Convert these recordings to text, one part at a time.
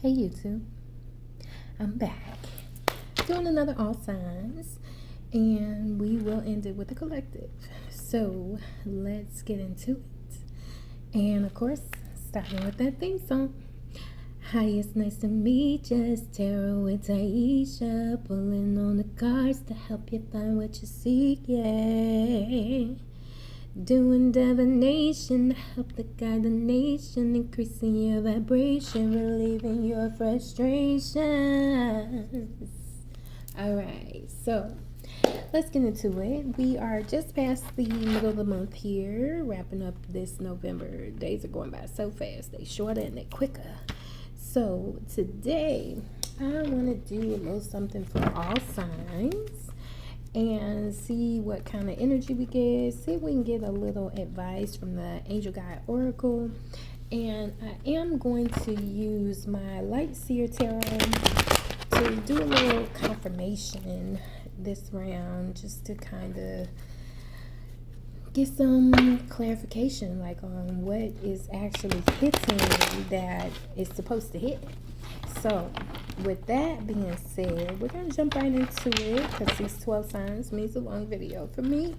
Hey YouTube, I'm back doing another all signs, and we will end it with the collective. So let's get into it. And of course, starting with that theme song. Hi, it's nice to meet you. It's Tara with Taisha, pulling on the cards to help you find what you seek. Yeah. Doing divination to help the guide the nation, increasing your vibration, relieving your frustrations. Alright, so let's get into it. We are just past the middle of the month here, wrapping up this November. Days are going by so fast, they shorter and they quicker. So today I want to do a little something for all signs and see what kind of energy we get, see if we can get a little advice from the Angel Guide Oracle. And I am going to use my Light Seer Tarot to do a little confirmation this round, just to kind of get some clarification, like on what is actually hitting that is supposed to hit. So with that being said, we're going to jump right into it, because these 12 signs means a long video for me,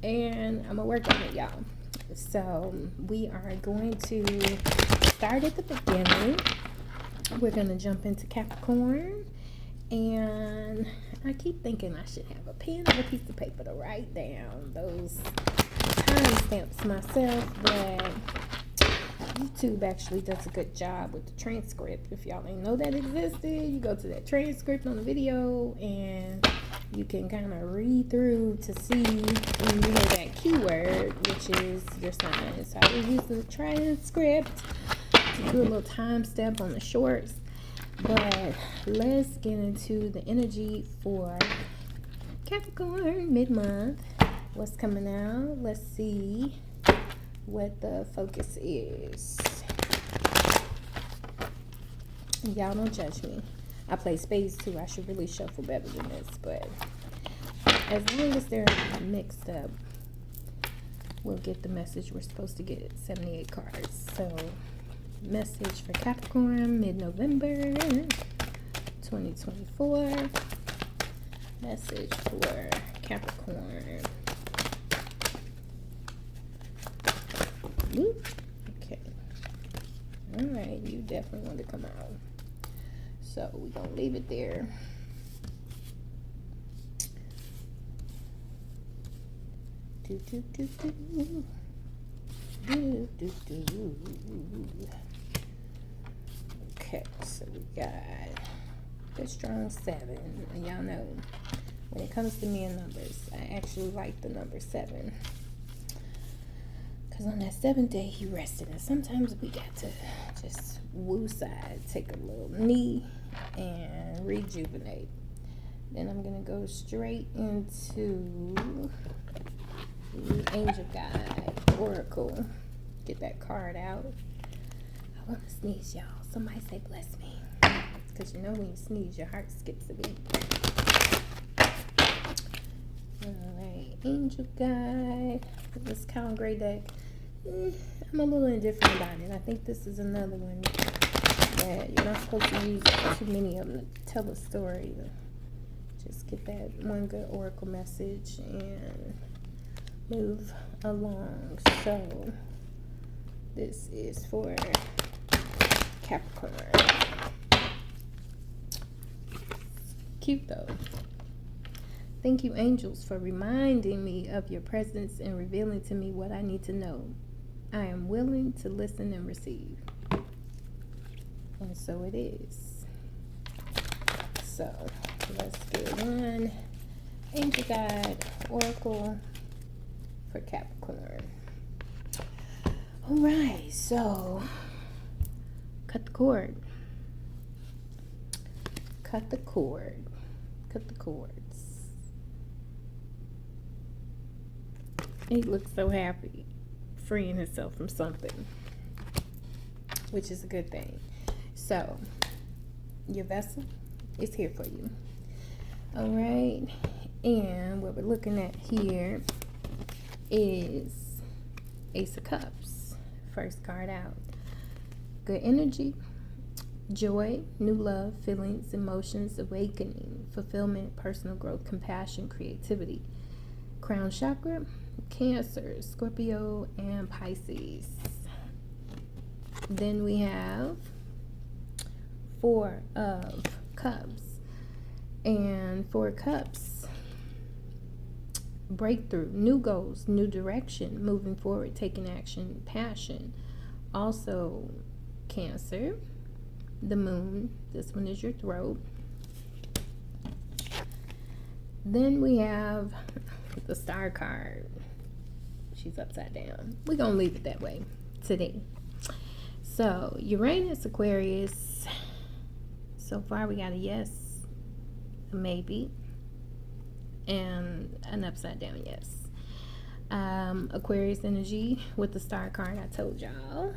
and I'm going to work on it, y'all. So we are going to start at the beginning. We're going to jump into Capricorn, and I keep thinking I should have a pen and a piece of paper to write down those timestamps myself, but YouTube actually does a good job with the transcript. If y'all ain't know that existed, you go to that transcript on the video and you can kind of read through to see when you know that keyword, which is your sign. So I was using the transcript to do a little time step on the shorts. But let's get into the energy for Capricorn mid-month. What's coming out? Let's see what the focus is. Y'all don't judge me. I play spades too. I should really shuffle better than this, but as long as they're mixed up, we'll get the message we're supposed to get. 78 cards. So message for Capricorn mid-November 2024. Message for Capricorn. Okay. Alright, you definitely want to come out. So we're going to leave it there. Okay, so we got the strong 7. And y'all know, when it comes to me and numbers, I actually like the number 7. Because on that 7th day, he rested. And sometimes we got to just woo-side, take a little knee, and rejuvenate. Then I'm going to go straight into the Angel Guide Oracle. Get that card out. I want to sneeze, y'all. Somebody say bless me. Because you know when you sneeze, your heart skips a beat. Alright, Angel Guide. This Cow Gray deck. I'm a little indifferent about it. I think this is another one that you're not supposed to use too many of them to tell a story. Just get that one good oracle message and move along. So this is for Capricorn. Cute though. Thank you, angels, for reminding me of your presence and revealing to me what I need to know. I am willing to listen and receive. And so it is. So let's get one Angel Guide Oracle for Capricorn. Alright, so cut the cord. Cut the cord. Cut the cords. He looks so happy, freeing himself from something, which is a good thing. So your vessel is here for you. All right, and what we're looking at here is Ace of Cups. First card out. Good energy, Joy, new love, feelings, emotions, awakening, fulfillment, personal growth, compassion, creativity. Crown chakra, Cancer, Scorpio, and Pisces. Then we have Four of Cups. And Four Cups, breakthrough, new goals, new direction, moving forward, taking action, passion. Also, Cancer, the Moon. This one is your throat. Then we have the Star card. She's upside down. We're going to leave it that way today. So, Uranus, Aquarius. So far, we got a yes, a maybe, and an upside down yes. Aquarius energy with the Star card. I told y'all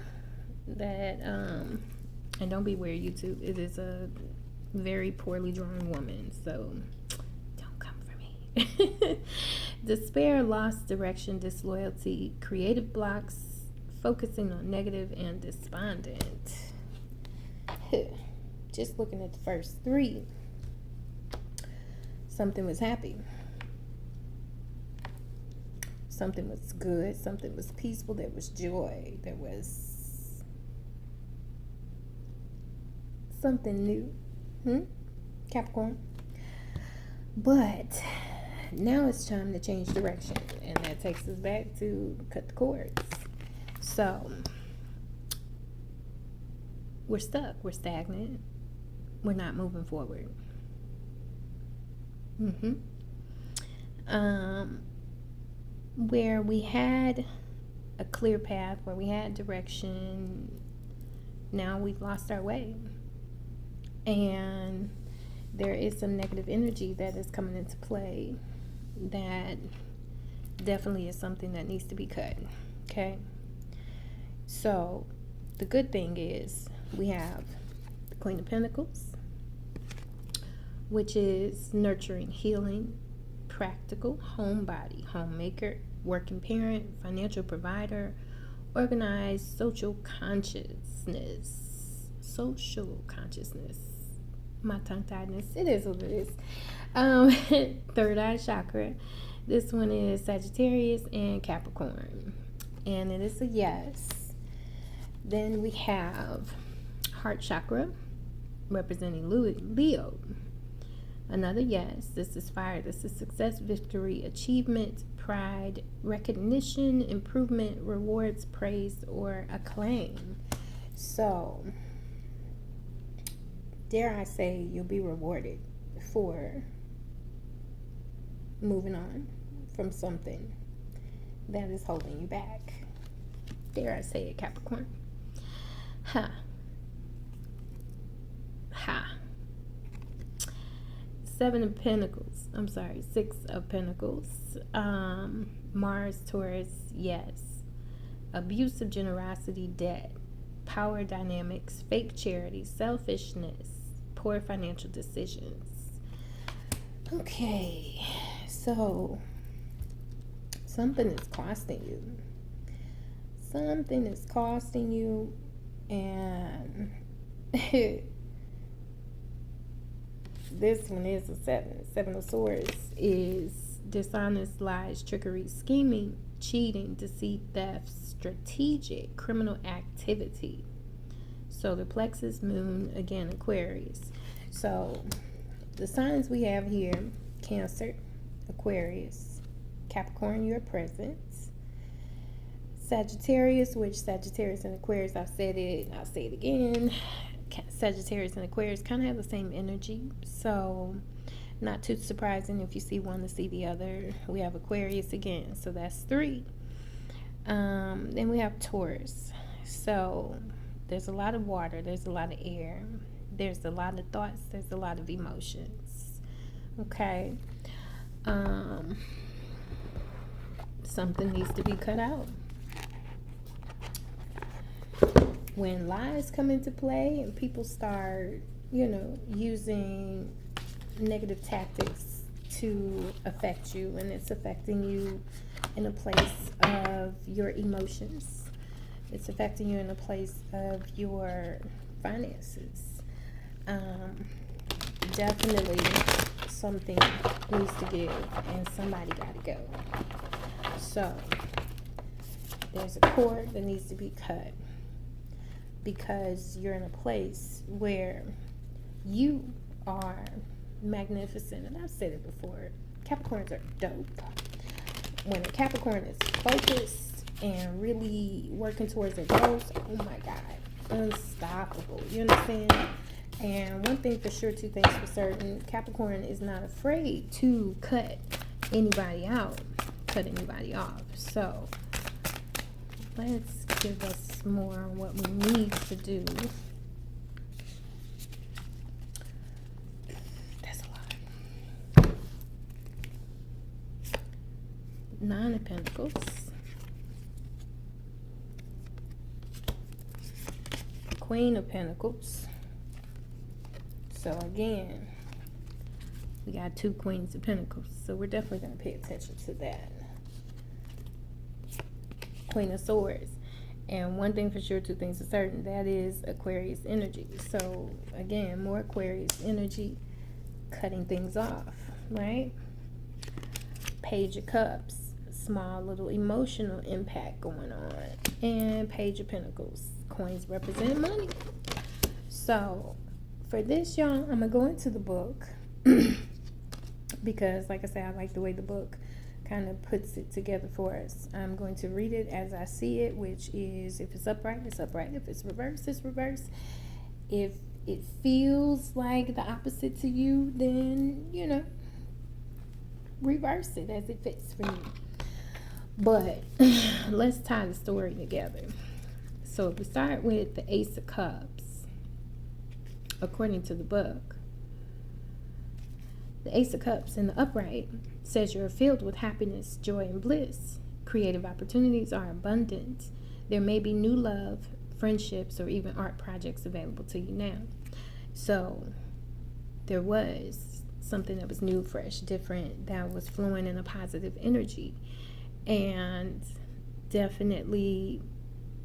that, and don't be weird, YouTube. It is a very poorly drawn woman, so don't come for me. Despair, lost direction, disloyalty, creative blocks, focusing on negative, and despondent. Just looking at the first three, something was happy, something was good, something was peaceful, there was joy, there was something new, Capricorn. But now it's time to change direction, and that takes us back to cut the cords. So we're stuck, we're stagnant, we're not moving forward. Where we had a clear path, where we had direction, now we've lost our way. And there is some negative energy that is coming into play that definitely is something that needs to be cut. Okay? So the good thing is we have the Queen of Pentacles, which is nurturing, healing, practical, homebody, homemaker, working parent, financial provider, organized, social consciousness. My tongue tiredness. It is what it is. Third eye chakra. This one is Sagittarius and Capricorn. And it is a yes. Then we have heart chakra, representing Leo. Another yes. This is fire. This is success, victory, achievement, pride, recognition, improvement, rewards, praise, or acclaim. So, dare I say, you'll be rewarded for moving on from something that is holding you back. Dare I say it, Capricorn? Ha. Six of Pentacles. Mars, Taurus, yes. Abusive generosity, debt. Power dynamics, fake charity, selfishness, poor financial decisions. Okay, so something is costing you. Something is costing you, and this one is a 7. 7 of Swords is dishonest, lies, trickery, scheming, cheating, deceit, theft, strategic, criminal activity. Solar plexus, moon, again, Aquarius. So the signs we have here: Cancer, Aquarius, Capricorn, your presence, Sagittarius, which Sagittarius and Aquarius, I've said it, I'll say it again. Sagittarius and Aquarius kind of have the same energy, so not too surprising if you see one to see the other. We have Aquarius again, so that's 3. Then we have Taurus. So there's a lot of water, there's a lot of air, there's a lot of thoughts, there's a lot of emotions. Okay. Something needs to be cut out. When lies come into play and people start, using negative tactics to affect you, and it's affecting you in a place of your emotions, it's affecting you in a place of your finances, um, definitely something needs to give and somebody got to go. So there's a cord that needs to be cut because you're in a place where you are magnificent. And I've said it before, Capricorns are dope. When a Capricorn is focused and really working towards their goals, oh my God, unstoppable. You understand? And one thing for sure, two things for certain, Capricorn is not afraid to cut anybody out, cut anybody off. So let's give us more on what we need to do. That's a lot. Nine of Pentacles. Queen of Pentacles. So again, we got two Queens of Pentacles. So we're definitely going to pay attention to that. Queen of Swords. And one thing for sure, two things are certain, that is Aquarius energy. So again, more Aquarius energy, cutting things off, right? Page of Cups, small little emotional impact going on. And Page of Pentacles, coins represent money. So for this, y'all, I'm going to go into the book because, like I said, I like the way the book kind of puts it together for us. I'm going to read it as I see it, which is, if it's upright, it's upright. If it's reversed, it's reversed. If it feels like the opposite to you, then, you know, reverse it as it fits for you. But let's tie the story together. So if we start with the Ace of Cups, according to the book, the Ace of Cups in the upright says you're filled with happiness, joy, and bliss. Creative opportunities are abundant. There may be new love, friendships, or even art projects available to you now. So there was something that was new, fresh, different, that was flowing in a positive energy, and definitely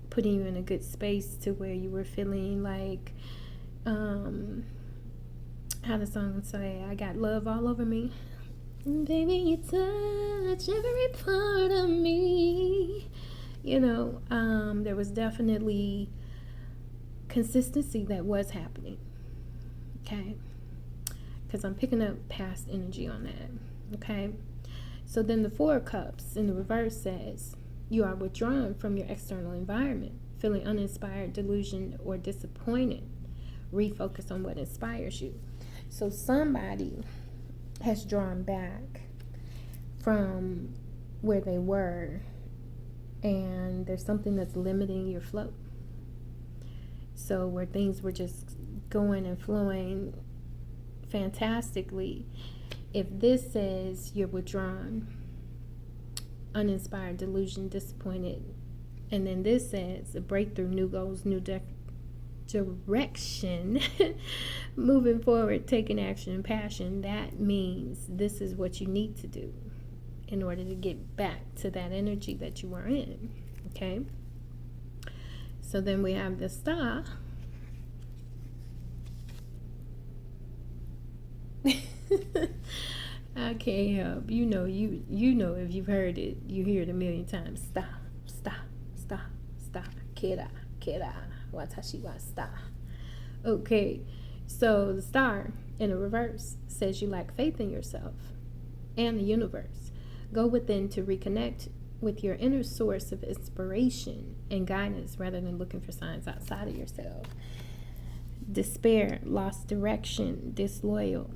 putting you in a good space to where you were feeling like, how the song say, I got love all over me. Baby, you touch every part of me. You know, there was definitely consistency that was happening. Okay? Because I'm picking up past energy on that. Okay? So then the Four of Cups in the reverse says, you are withdrawn from your external environment, feeling uninspired, delusioned, or disappointed. Refocus on what inspires you. So somebody has drawn back from where they were, and there's something that's limiting your flow. So where things were just going and flowing fantastically, if this says you're withdrawn, uninspired, delusion, disappointed, and then this says a breakthrough, new goals, new direction, moving forward, taking action and passion, that means this is what you need to do in order to get back to that energy that you were in. Okay? So then we have the Star. I can't help. You know if you've heard it, you hear it a million times. Star, star, star, star, kera, kera. Watashi wa star. Okay, so the Star in the reverse says you lack faith in yourself and the universe. Go within to reconnect with your inner source of inspiration and guidance rather than looking for signs outside of yourself. Despair, lost direction, disloyal,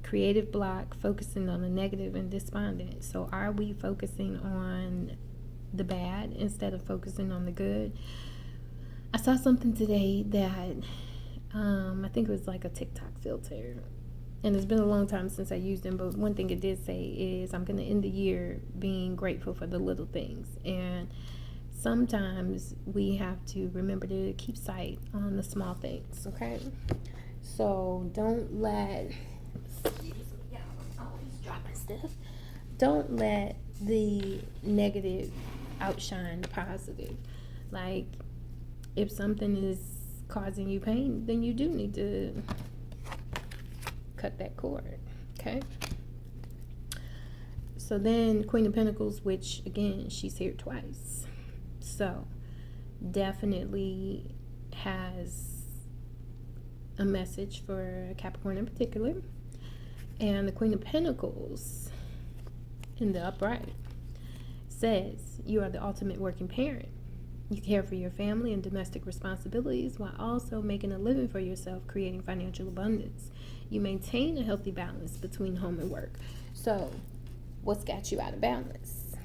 creative block, focusing on the negative and despondent. So are we focusing on the bad instead of focusing on the good? I saw something today that I think it was like a TikTok filter, and it's been a long time since I used them, but one thing it did say is I'm going to end the year being grateful for the little things. And sometimes we have to remember to keep sight on the small things, okay? So don't let, excuse me, y'all, I'm always dropping stuff. Don't let the negative outshine the positive. Like, if something is causing you pain, then you do need to cut that cord. Okay. So then Queen of Pentacles, which again, she's here twice. So definitely has a message for Capricorn in particular. And the Queen of Pentacles in the upright says you are the ultimate working parent. You care for your family and domestic responsibilities while also making a living for yourself, creating financial abundance. You maintain a healthy balance between home and work. So what's got you out of balance?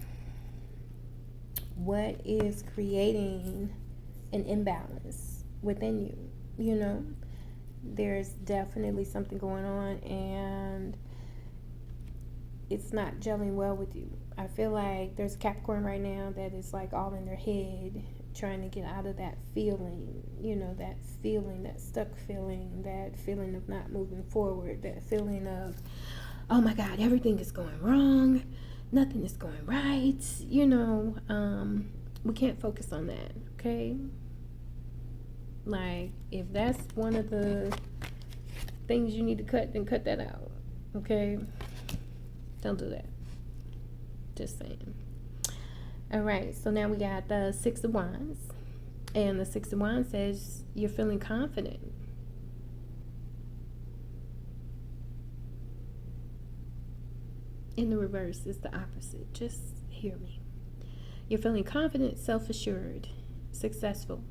What is creating an imbalance within you? You know, there's definitely something going on and it's not gelling well with you. I feel like there's a Capricorn right now that is like all in their head trying to get out of that feeling, you know, that feeling, that stuck feeling, that feeling of not moving forward, that feeling of, oh my God, everything is going wrong, nothing is going right, you know. We can't focus on that, okay? Like, if that's one of the things you need to cut, then cut that out, okay? Don't do that. Just saying. All right, so now we got the Six of Wands. And the Six of Wands says you're feeling confident. In the reverse is the opposite. Just hear me. You're feeling confident, self-assured, successful,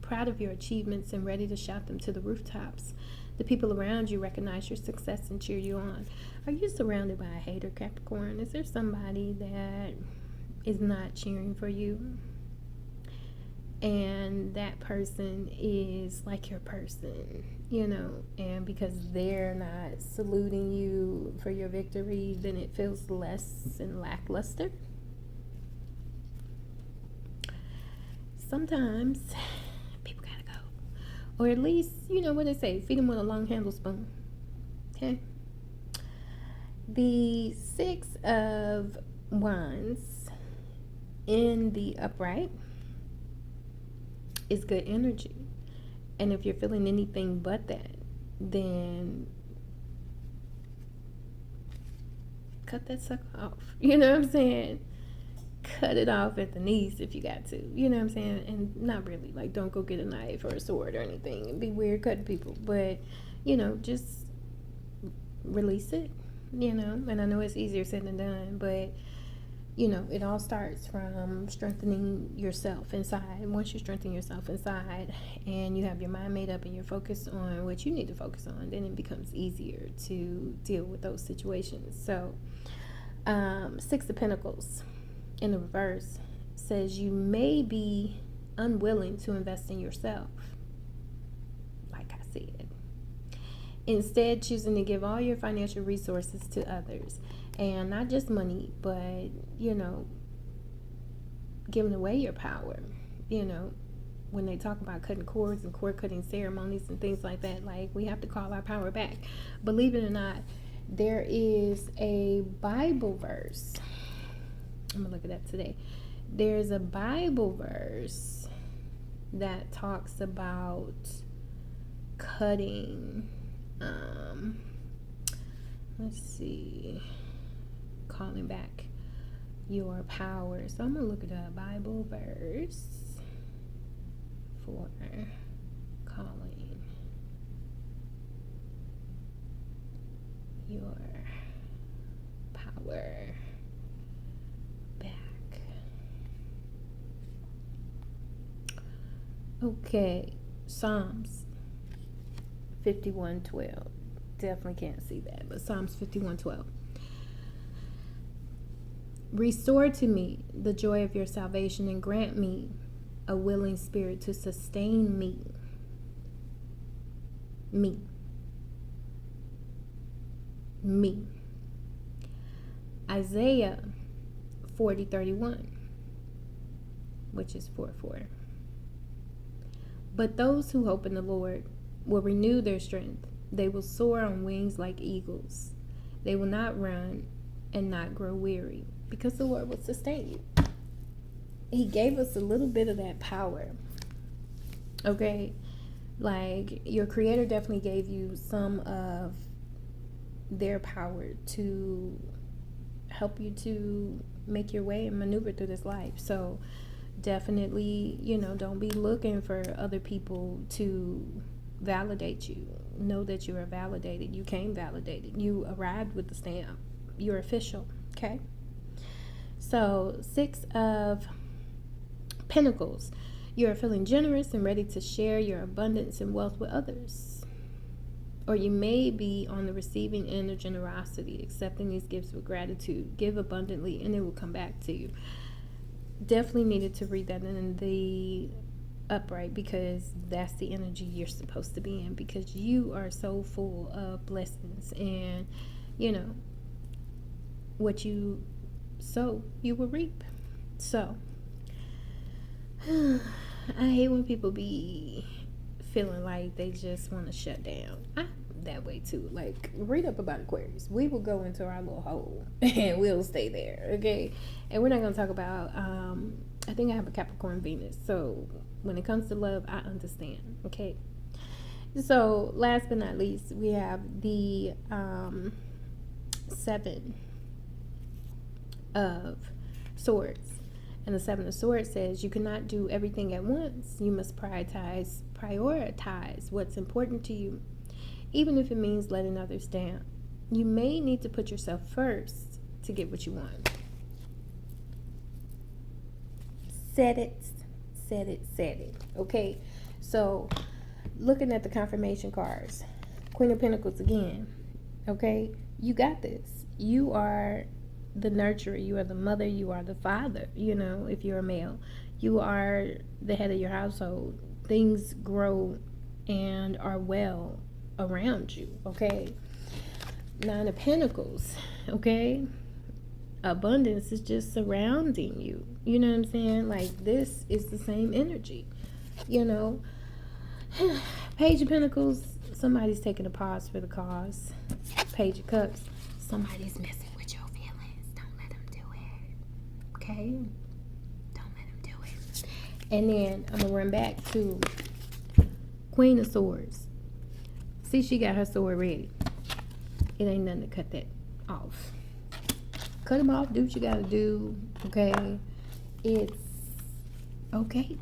proud of your achievements, and ready to shout them to the rooftops. The people around you recognize your success and cheer you on. Are you surrounded by a hater, Capricorn? Is there somebody that is not cheering for you? And that person is like your person, you know, and because they're not saluting you for your victory, then it feels less and lackluster. Sometimes people gotta go. Or at least, you know what they say, feed them with a long handle spoon. Okay? The Six of Wands in the upright is good energy. And if you're feeling anything but that, then cut that sucker off. You know what I'm saying? Cut it off at the knees if you got to. You know what I'm saying? And not really. Like, don't go get a knife or a sword or anything and be weird cutting people. But, you know, just release it, you know. And I know it's easier said than done, but you know, it all starts from strengthening yourself inside. And once you strengthen yourself inside and you have your mind made up and you're focused on what you need to focus on, then it becomes easier to deal with those situations. So, Six of Pentacles in the reverse says you may be unwilling to invest in yourself, like I said. Instead, choosing to give all your financial resources to others. And not just money, but, you know, giving away your power. You know, when they talk about cutting cords and cord cutting ceremonies and things like that, like, we have to call our power back. Believe it or not, there is a Bible verse. I'm going to look it up today. There's a Bible verse that talks about cutting, let's see, calling back your power. So I'm going to look at a Bible verse for calling your power back. Okay, Psalms 51:12. Definitely can't see that, but Psalms 51:12. Restore to me the joy of your salvation and grant me a willing spirit to sustain me. Me. Isaiah 40:31, which is 4:4. But those who hope in the Lord will renew their strength. They will soar on wings like eagles. They will not run and not grow weary, because the Lord will sustain you. He gave us a little bit of that power. Okay? Like, your creator definitely gave you some of their power to help you to make your way and maneuver through this life. So definitely, don't be looking for other people to validate you. Know that you are validated. You came validated. You arrived with the stamp. You're official. Okay? So 6 of Pentacles. You are feeling generous and ready to share your abundance and wealth with others. Or you may be on the receiving end of generosity, accepting these gifts with gratitude. Give abundantly and it will come back to you. Definitely needed to read that in the upright, because that's the energy you're supposed to be in, because you are so full of blessings, and what you sow you will reap. So I hate when people be feeling like they just want to shut down. I'm that way too. Like, read up about Aquarius. We will go into our little hole and we'll stay there, okay? And we're not going to talk about I think I have a Capricorn Venus, so when it comes to love, I understand, okay? So last but not least, we have the 7 of Swords. And the 7 of Swords says you cannot do everything at once. You must prioritize what's important to you, even if it means letting others down. You may need to put yourself first to get what you want. Said it. Okay, so looking at the confirmation cards, Queen of Pentacles again. Okay, you got this. You are the nurturer, you are the mother, you are the father. If you're a male, you are the head of your household. Things grow and are well around you. Okay, 9 of Pentacles. Okay, abundance is just surrounding you. You know what I'm saying? Like, this is the same energy. Page of Pentacles, somebody's taking a pause for the cause. Page of Cups, somebody's messing with your feelings. Don't let them do it. Okay? Don't let them do it. And then I'm going to run back to Queen of Swords. See, she got her sword ready. It ain't nothing to cut that off. Cut them off. Do what you got to do. Okay? It's okay.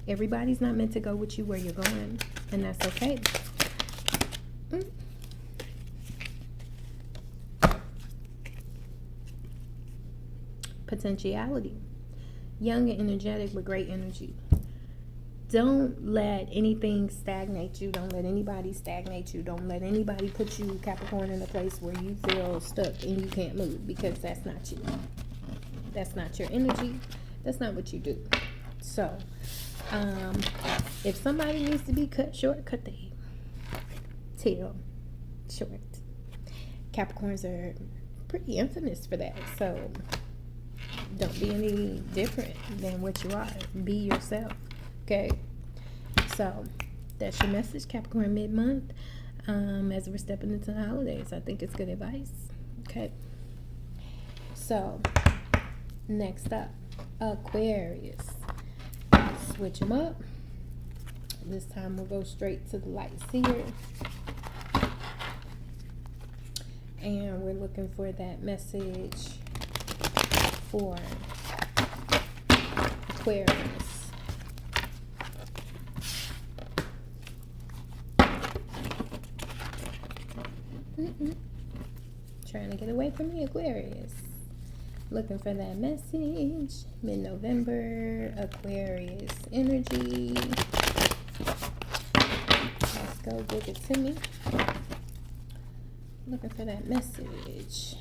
Everybody's not meant to go with you where you're going. And that's okay. Potentiality. Young and energetic with great energy. Don't let anything stagnate you. Don't let anybody stagnate you. Don't let anybody put you, Capricorn, in a place where you feel stuck and you can't move, because that's not you. That's not your energy. That's not what you do. So, if somebody needs to be cut short, cut their tail short. Capricorns are pretty infamous for that. So, don't be any different than what you are. Be yourself. Okay, so that's your message, Capricorn, mid-month, as we're stepping into the holidays. I think it's good advice. Okay, so next up, Aquarius. Switch them up. This time we'll go straight to the lights here, and we're looking for that message for Aquarius. Trying to get away from the Aquarius. Looking for that message. Mid-November, Aquarius energy. Let's go give it to me. Looking for that message.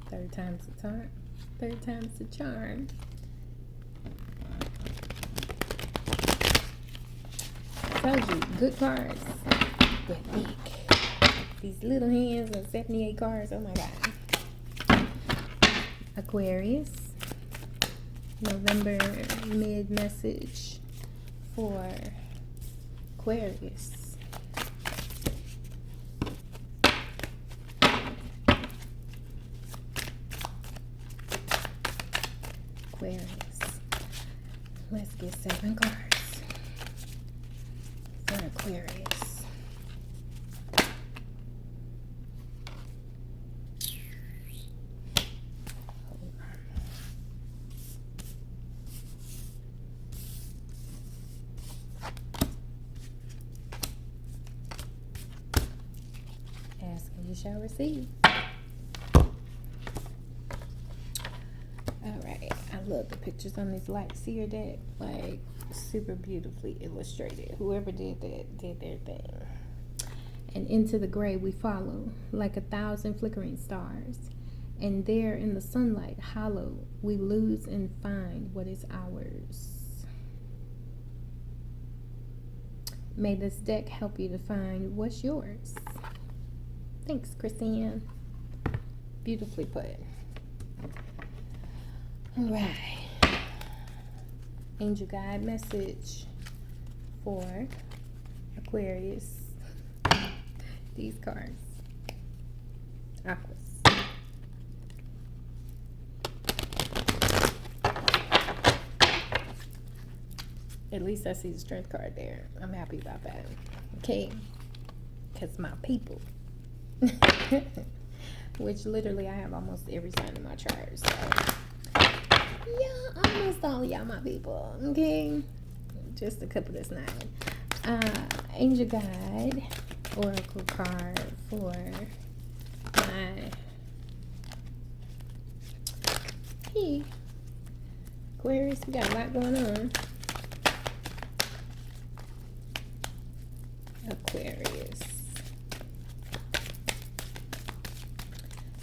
Third time's the charm. Third time's the charm. Told you, good cards. They're big. These little hands and 78 cards. Oh my God. Aquarius. November mid message for Aquarius. Aquarius. Let's get 7 cards Aquarius. Ask and you shall receive. Alright, I love the pictures on this light seer deck. Like, super beautifully illustrated. Whoever did that did their thing. And into the gray we follow, like 1,000 flickering stars. And there in the sunlight, hollow, we lose and find what is ours. May this deck help you to find what's yours. Thanks, Chrisanne. Beautifully put. All right. Angel guide message for Aquarius. These cards. Aquas. At least I see the strength card there. I'm happy about that. Okay. Because my people. Which literally I have almost every sign in my chart. So yeah, almost all y'all my people. Okay. Just a couple that's not. Angel guide. Oracle card for my Aquarius. We got a lot going on. Aquarius.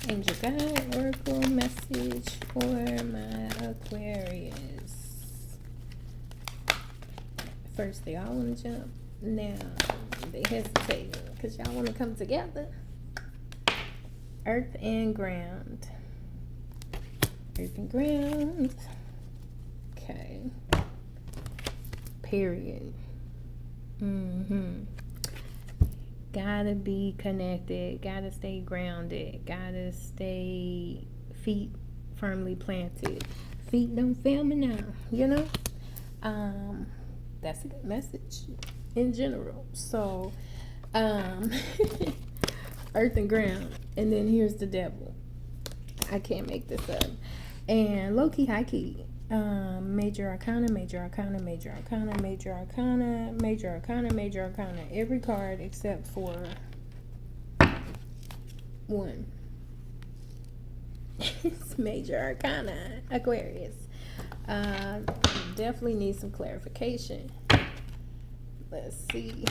Angel guide, oracle message for my Aquarius. First, they all want to jump. Now, they hesitate because y'all want to come together. Earth and ground. Earth and ground. Okay. Period. Gotta be connected. Gotta stay grounded. Gotta stay feet firmly planted. Feet don't fail me now. You know? That's a good message in general. So, earth and ground. And then here's the devil. I can't make this up. And low-key, high-key. Major arcana, major arcana, major arcana, major arcana, major arcana, major arcana. Every card except for one. It's major arcana, Aquarius. Definitely need some clarification. Let's see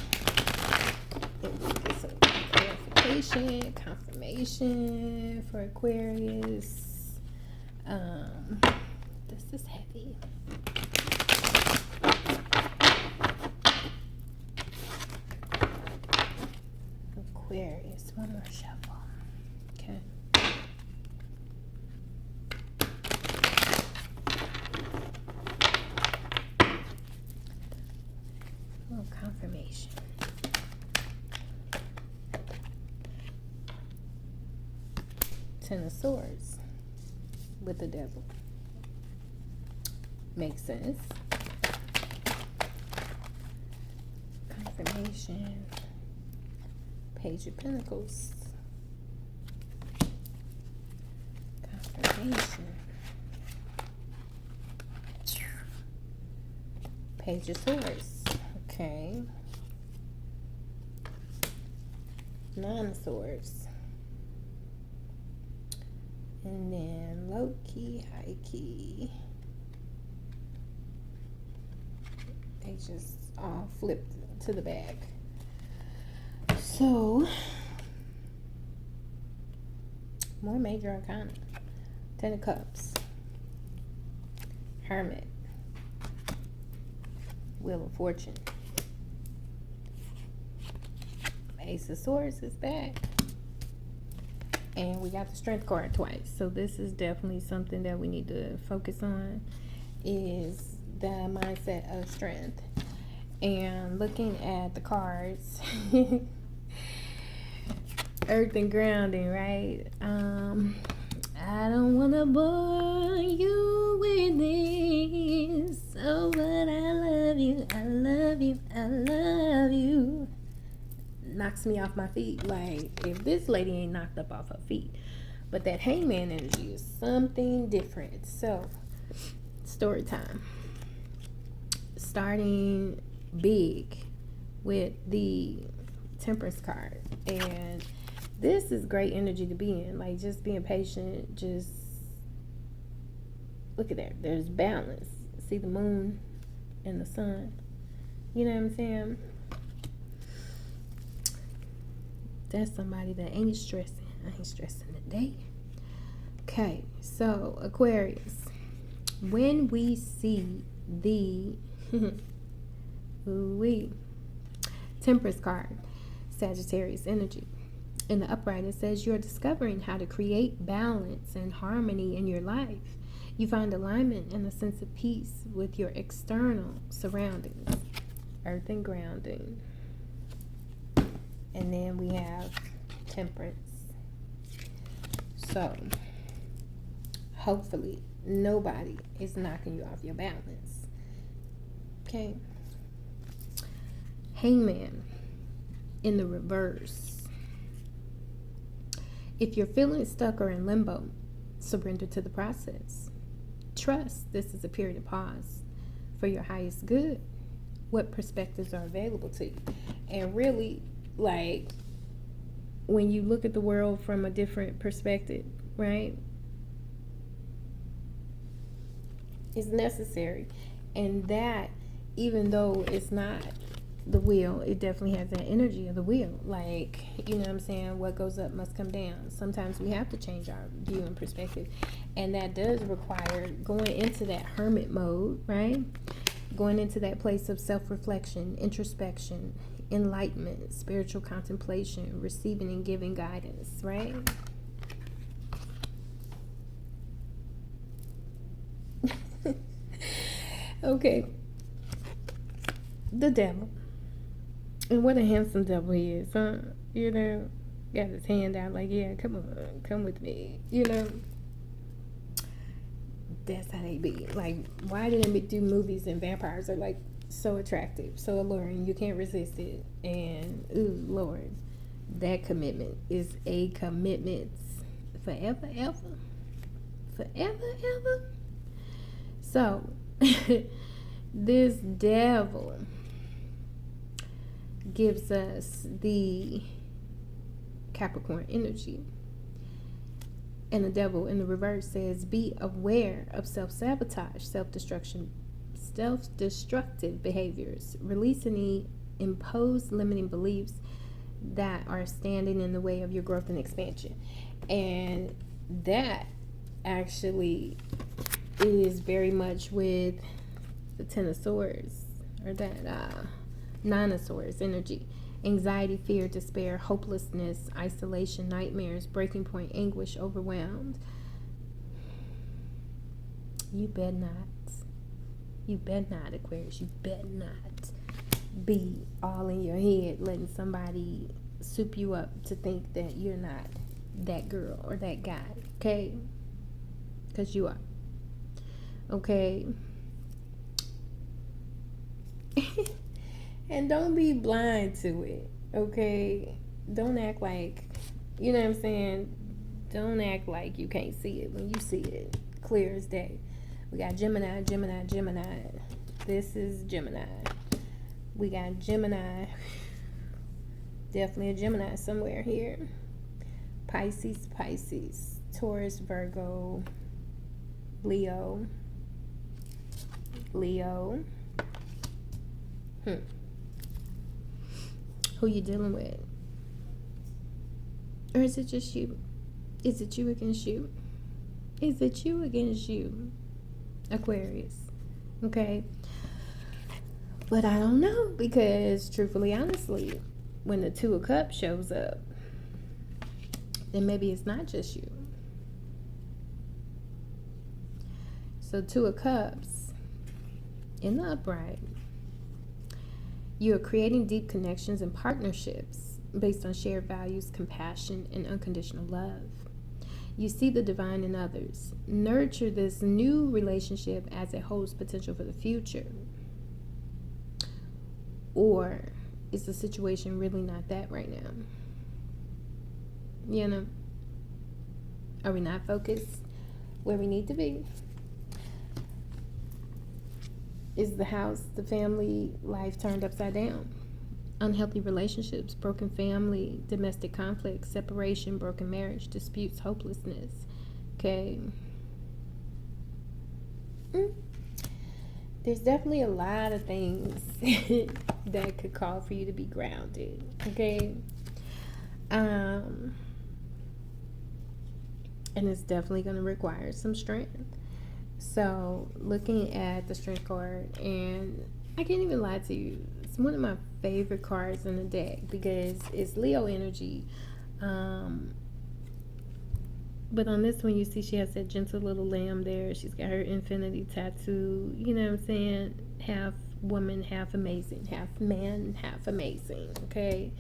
if we get some clarification, confirmation for Aquarius. This is heavy. Aquarius, one more shuffle. Okay. Oh, confirmation. Ten of Swords with the devil. Makes sense. Confirmation. Page of Pentacles. Confirmation. Page of Swords. Okay. Nine of Swords. And then low key, high key. They just all flipped to the back. So, more major arcana. Ten of Cups. Hermit. Wheel of Fortune. Ace of Swords is back. And we got the Strength card twice. So this is definitely something that we need to focus on, is the mindset of strength. And looking at the cards, earth and grounding, right? I don't want to bore you with this. Oh, but I love you, I love you, I love you. Knocks me off my feet. Like, if this lady ain't knocked up off her feet. But that hangman energy is something different. So, story time. Starting big with the Temperance card. And this is great energy to be in. Like, just being patient. Just look at that. There's balance. See the moon and the sun. You know what I'm saying? That's somebody that ain't stressing. I ain't stressing today. Okay, so Aquarius. When we see the Temperance card, Sagittarius energy. In the upright, it says you're discovering how to create balance and harmony in your life. You find alignment and a sense of peace with your external surroundings. Earth and grounding. And then we have Temperance. So, hopefully, nobody is knocking you off your balance. Okay. Hangman in the reverse. If you're feeling stuck or in limbo, surrender to the process. Trust this is a period of pause for your highest good. What perspectives are available to you? And really, like, when you look at the world from a different perspective, right? It's necessary. And that, even though it's not the wheel, it definitely has that energy of the wheel. Like, you know what I'm saying? What goes up must come down. Sometimes we have to change our view and perspective. And that does require going into that hermit mode, right? Going into that place of self-reflection, introspection, enlightenment, spiritual contemplation, receiving and giving guidance, right? Okay. The devil. And what a handsome devil he is, huh? You know, got his hand out like, yeah, come on, come with me, you know? That's how they be. Like, why do they do movies and vampires are like so attractive, so alluring, you can't resist it. And, ooh, Lord, that commitment is a commitment forever, ever. Forever, ever. So, this devil gives us the Capricorn energy. And the devil in the reverse says, be aware of self-sabotage, self-destructive behaviors. Release any imposed limiting beliefs that are standing in the way of your growth and expansion. And that actually is very much with the Ten of Swords, or that Nine of Swords energy. Anxiety, fear, despair, hopelessness, isolation, nightmares, breaking point, anguish, overwhelmed. You bet not. You bet not, Aquarius. You bet not be all in your head letting somebody soup you up to think that you're not that girl or that guy, okay? Because you are. Okay? And don't be blind to it, okay? Don't act like, you know what I'm saying? Don't act like you can't see it when you see it clear as day. We got Gemini, Gemini, Gemini. This is Gemini. We got Gemini. Definitely a Gemini somewhere here. Pisces, Pisces. Taurus, Virgo. Leo. Leo. Who you dealing with? Or is it just you? Is it you against you? Is it you against you? Aquarius. Okay. But I don't know, because truthfully, honestly, when the Two of Cups shows up, then maybe it's not just you. So Two of Cups in the upright. You are creating deep connections and partnerships based on shared values, compassion, and unconditional love. You see the divine in others. Nurture this new relationship as it holds potential for the future. Or is the situation really not that right now? You know, are we not focused where we need to be? Is the house, the family life turned upside down? Unhealthy relationships, broken family, domestic conflict, separation, broken marriage, disputes, hopelessness. Okay. There's definitely a lot of things that could call for you to be grounded. Okay. And it's definitely going to require some strength. So, looking at the strength card, and I can't even lie to you, it's one of my favorite cards in the deck because it's Leo energy. But on this one, you see she has that gentle little lamb there. She's got her infinity tattoo. You know what I'm saying? Half woman, half amazing. Half man, half amazing. Okay?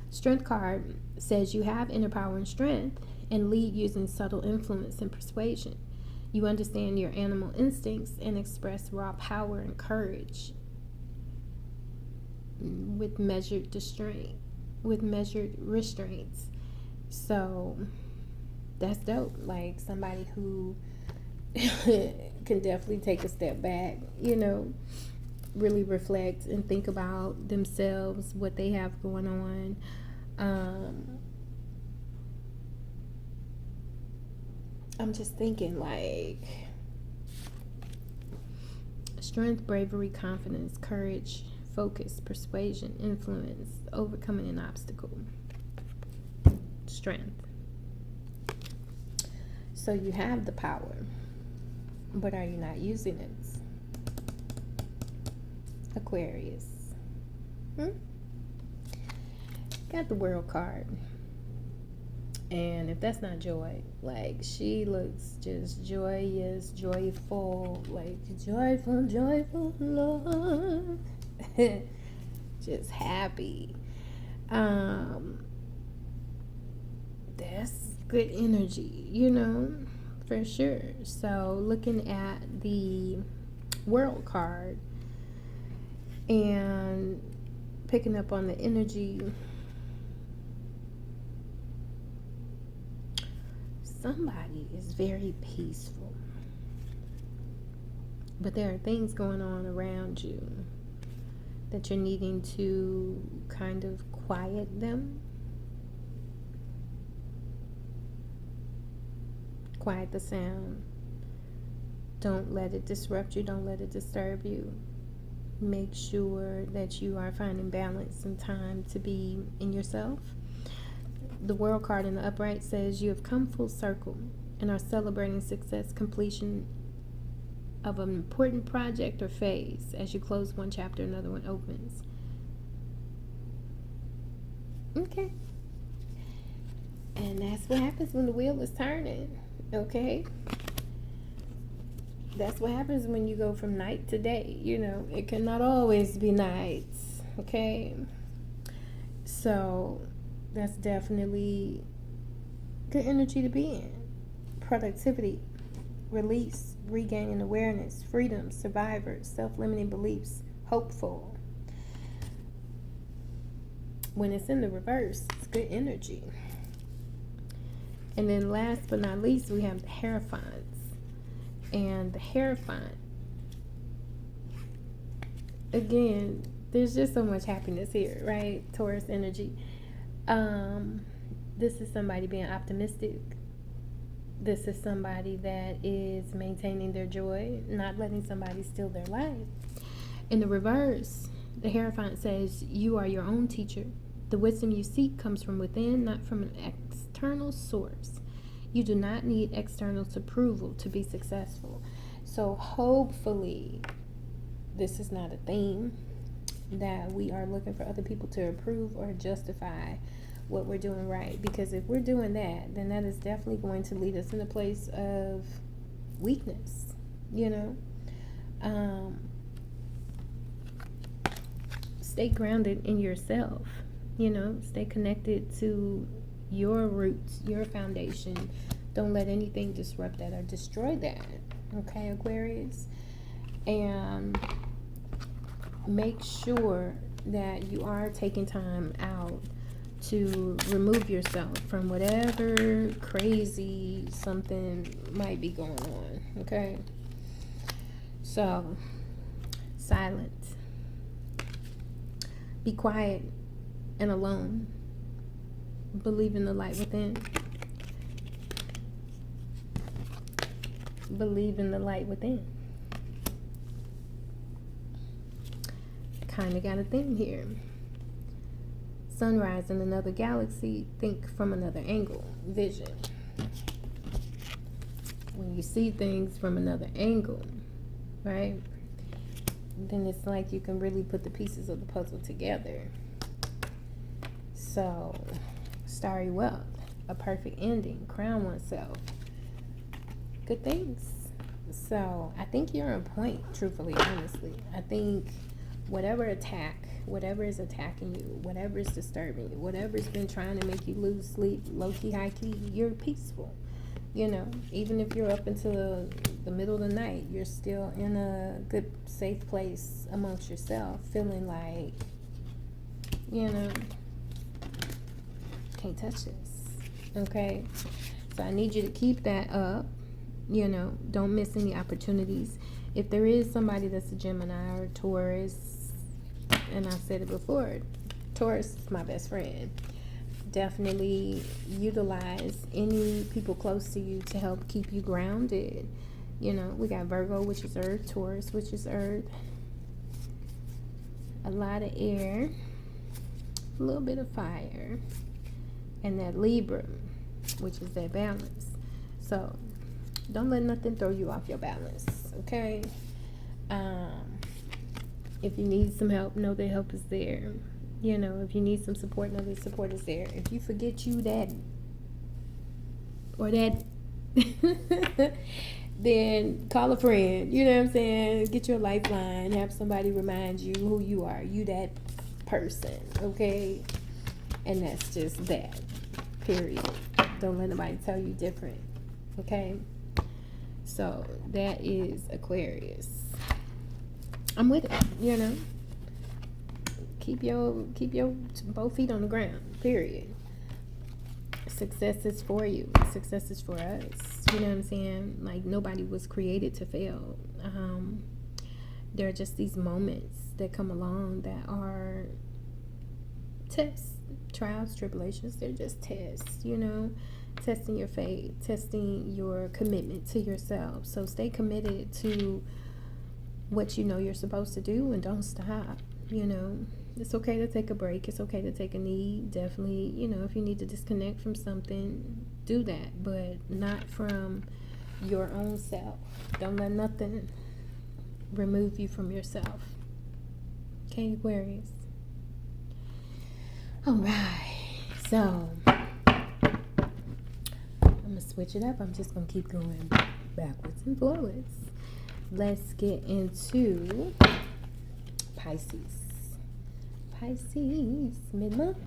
Strength card says you have inner power and strength and lead using subtle influence and persuasion. You understand your animal instincts and express raw power and courage with measured restraints. So that's dope. Like somebody who can definitely take a step back, you know, really reflect and think about themselves, what they have going on. I'm just thinking like strength, bravery, confidence, courage, focus, persuasion, influence, overcoming an obstacle. Strength. So you have the power, but are you not using it? Aquarius. Got the World card. And if that's not joy, like she looks just joyous, joyful, like joyful love. Just happy. That's good energy, you know, for sure. So looking at the World card and picking up on the energy, somebody is very peaceful, but there are things going on around you that you're needing to kind of quiet them. Quiet the sound. Don't let it disrupt you. Don't let it disturb you. Make sure that you are finding balance and time to be in yourself. The World card in the upright says you have come full circle and are celebrating success, completion of an important project or phase. As you close one chapter, another one opens. Okay. And that's what happens when the wheel is turning. Okay? That's what happens when you go from night to day. You know, it cannot always be nights. Okay? So that's definitely good energy to be in. Productivity, release, regaining awareness, freedom, survivor, self-limiting beliefs, hopeful. When it's in the reverse, it's good energy. And then last but not least, we have the Hierophants. And the Hierophant, again, there's just so much happiness here, right? Taurus energy. This is somebody being optimistic. This is somebody that is maintaining their joy, not letting somebody steal their life. In the reverse, the Hierophant says, you are your own teacher. The wisdom you seek comes from within, not from an external source. You do not need external approval to be successful. So hopefully this is not a theme that we are looking for other people to approve or justify what we're doing right. Because if we're doing that, then that is definitely going to lead us in a place of weakness, you know. Stay grounded in yourself, you know, stay connected to your roots, your foundation, Don't let anything disrupt that or destroy that. Okay, Aquarius? And make sure that you are taking time out to remove yourself from whatever crazy something might be going on. Okay? So, silence. Be quiet and alone. Believe in the light within. Believe in the light within. Kind of got a theme here. Sunrise in another galaxy. Think from another angle. Vision. When you see things from another angle, right, then it's like you can really put the pieces of the puzzle together. So, starry wealth, a perfect ending, crown oneself, good things. So I think you're on point, truthfully, honestly. I think whatever is attacking you, whatever is disturbing you, whatever's been trying to make you lose sleep, low-key, high-key, you're peaceful. You know, even if you're up until the middle of the night, you're still in a good, safe place amongst yourself, feeling like, you know, can't touch this. Okay? So I need you to keep that up. You know, don't miss any opportunities. If there is somebody that's a Gemini or Taurus, and I said it before, Taurus is my best friend. Definitely utilize any people close to you to help keep you grounded. You know, we got Virgo, which is earth, Taurus, which is earth, a lot of air, a little bit of fire, and that Libra, which is that balance. So don't let nothing throw you off your balance, okay? If you need some help, know that help is there. You know, if you need some support, know that support is there. If you forget you that or that, then call a friend. You know what I'm saying? Get your lifeline. Have somebody remind you who you are. You that person, okay? And that's just that, period. Don't let nobody tell you different, okay? So that is Aquarius. I'm with it, you know. Keep your both feet on the ground, period. Success is for you. Success is for us. You know what I'm saying? Like, nobody was created to fail. There are just these moments that come along that are tests, trials, tribulations. They're just tests, you know, testing your faith, testing your commitment to yourself. So stay committed to what you know you're supposed to do and don't stop. You know, it's okay to take a break. It's okay to take a knee. Definitely, you know, if you need to disconnect from something, do that, but not from your own self. Don't let nothing remove you from yourself. Okay, Aquarius? All right, so I'm gonna switch it up. I'm just gonna keep going backwards and forwards. Let's get into Pisces. Pisces, mid-month.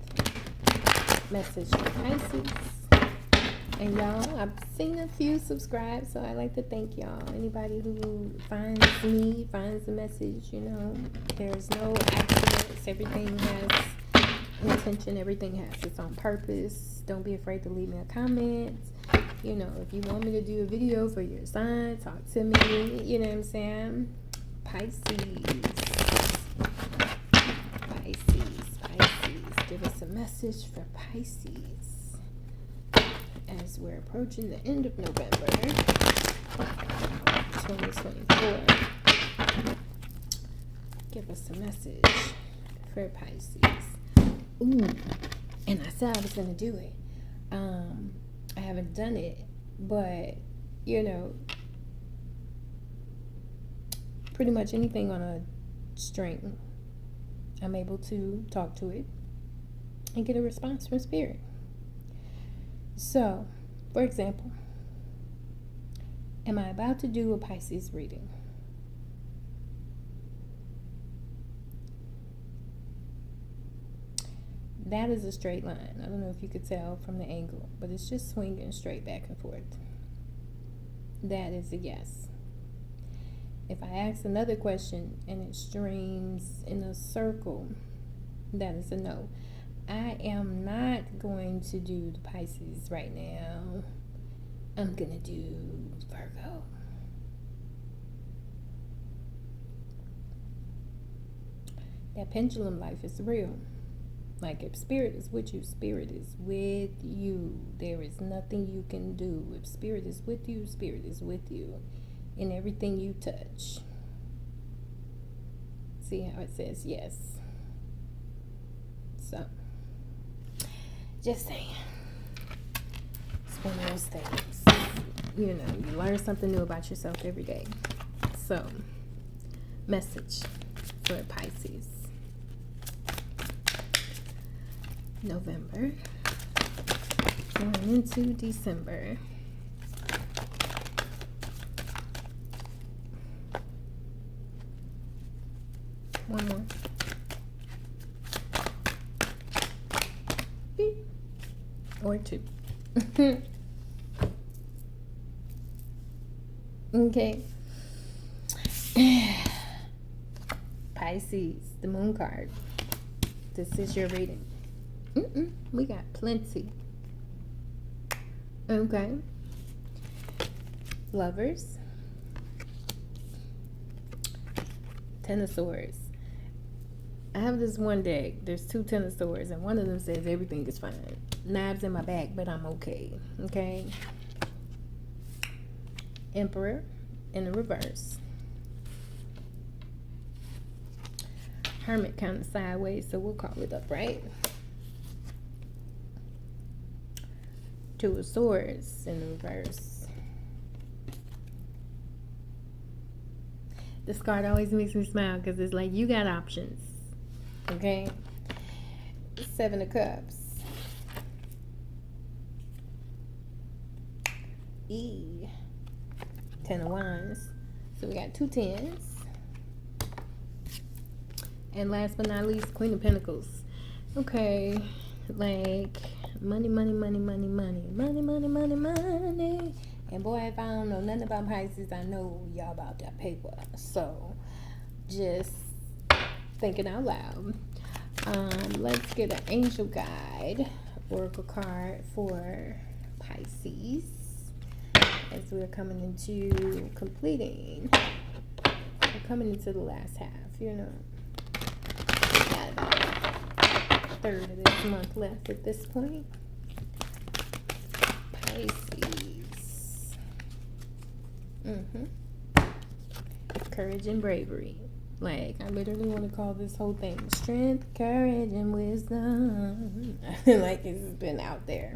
Message for Pisces. And y'all, I've seen a few subscribe, so I'd like to thank y'all. Anybody who finds me, finds the message, you know, there's no accidents. Everything has intention. Everything has its own purpose. Don't be afraid to leave me a comment. You know, if you want me to do a video for your sign, talk to me. You know what I'm saying? Pisces. Give us a message for Pisces as we're approaching the end of November 2024. Give us a message for Pisces. Ooh, and I said I was going to do it. I haven't done it, but, you know, pretty much anything on a string, I'm able to talk to it and get a response from Spirit. So, for example, am I about to do a Pisces reading? That is a straight line. I don't know if you could tell from the angle, but it's just swinging straight back and forth. That is a yes. If I ask another question and it streams in a circle, that is a no. I am not going to do the Pisces right now. I'm going to do Virgo. That pendulum life is real. Like, if spirit is with you, spirit is with you. There is nothing you can do. If spirit is with you, spirit is with you in everything you touch. See how it says yes. So, just saying. It's one of those things. You know, you learn something new about yourself every day. So, message for Pisces. November going into December. One more. Beep. Or two. Okay. Pisces, the moon card. This is your reading. We got plenty. Okay. Lovers. Ten of Swords. I have this one deck. There's two Ten of Swords, and one of them says everything is fine. Knives in my back, but I'm okay. Okay. Emperor in the reverse. Hermit kind of sideways, so we'll call it upright. Two of Swords in the reverse. This card always makes me smile because it's like you got options. Okay? Seven of Cups. Ten of Wands. So we got two tens. And last but not least, Queen of Pentacles. Okay, like money. And boy, if I don't know nothing about Pisces, I know y'all about that paper. So, just thinking out loud. Let's get an angel guide, oracle card for Pisces as we're coming into completing. We're coming into the last half, you know. Got about a third of this month left at this point. Pisces. Courage and bravery. Like, I literally want to call this whole thing strength, courage, and wisdom. Like, it's been out there.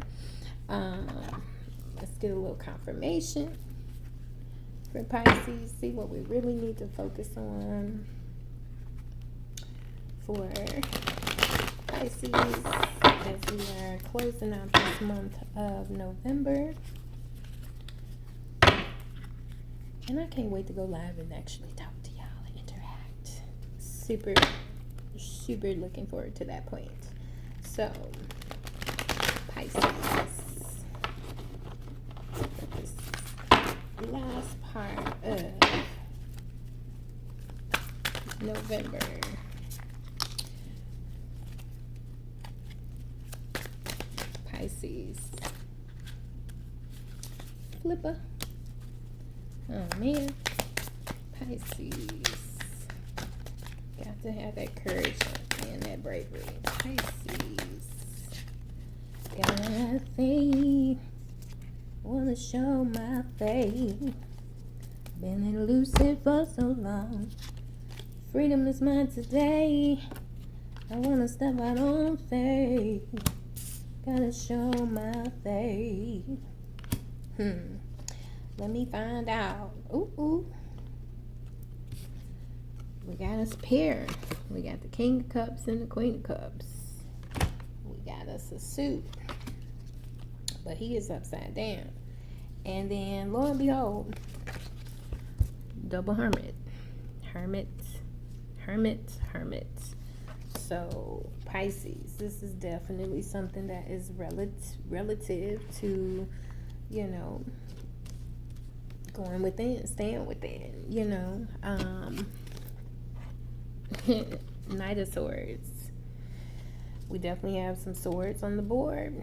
Let's get a little confirmation for Pisces. See what we really need to focus on for Pisces as we are closing out this month of November. And I can't wait to go live and actually talk to y'all and interact. Super looking forward to that point. So, Pisces. This last part of November. Pisces. Flipper. Oh man. Pisces. Got to have that courage and that bravery. Pisces. Got faith. Wanna show my faith. Been elusive for so long. Freedom is mine today. I wanna step out on faith. Gotta show my faith. Let me find out. Ooh. We got us a pair. We got the King of Cups and the Queen of Cups. We got us a suit. But he is upside down. And then, lo and behold, double hermit. Hermit. So Pisces, this is definitely something that is relative to, you know, going within, staying within, you know. Knight of Swords. We definitely have some swords on the board.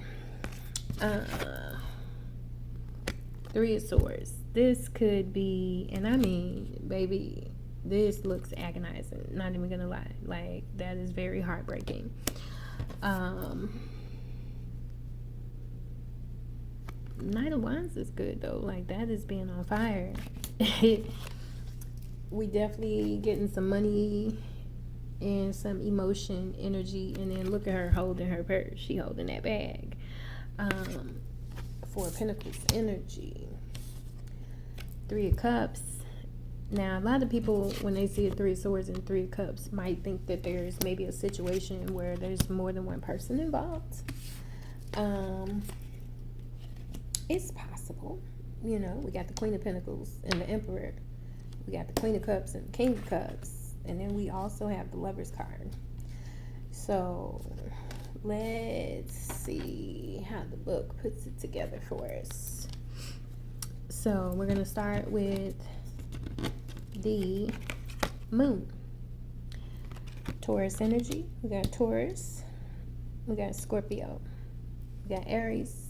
Three of Swords. This could be, and I mean, baby, this looks agonizing. Not even gonna lie. Like, that is very heartbreaking. Knight of Wands is good though. Like, that is being on fire. We definitely getting some money and some emotion, energy, and then look at her holding her purse. She holding that bag. Four of Pentacles energy. Three of Cups. Now, a lot of people, when they see a Three of Swords and Three of Cups, might think that there's maybe a situation where there's more than one person involved. It's possible. You know, we got the Queen of Pentacles and the Emperor. We got the Queen of Cups and the King of Cups. And then we also have the Lover's card. So, let's see how the book puts it together for us. So, we're going to start with the Moon. Taurus energy. We got Taurus. We got Scorpio. We got Aries.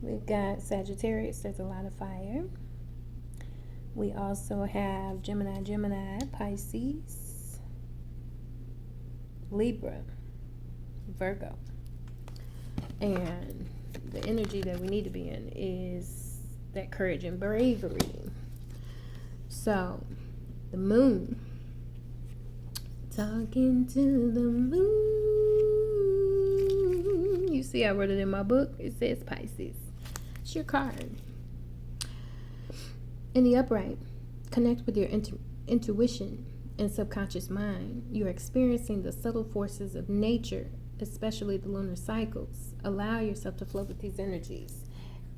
We've got Sagittarius. There's a lot of fire. We also have Gemini, Pisces, Libra, Virgo. And the energy that we need to be in is that courage and bravery. So, the Moon. Talking to the moon. You see, I wrote it in my book. It says Pisces. It's your card. In the upright, connect with your intuition and subconscious mind. You're experiencing the subtle forces of nature, especially the lunar cycles. Allow yourself to flow with these energies.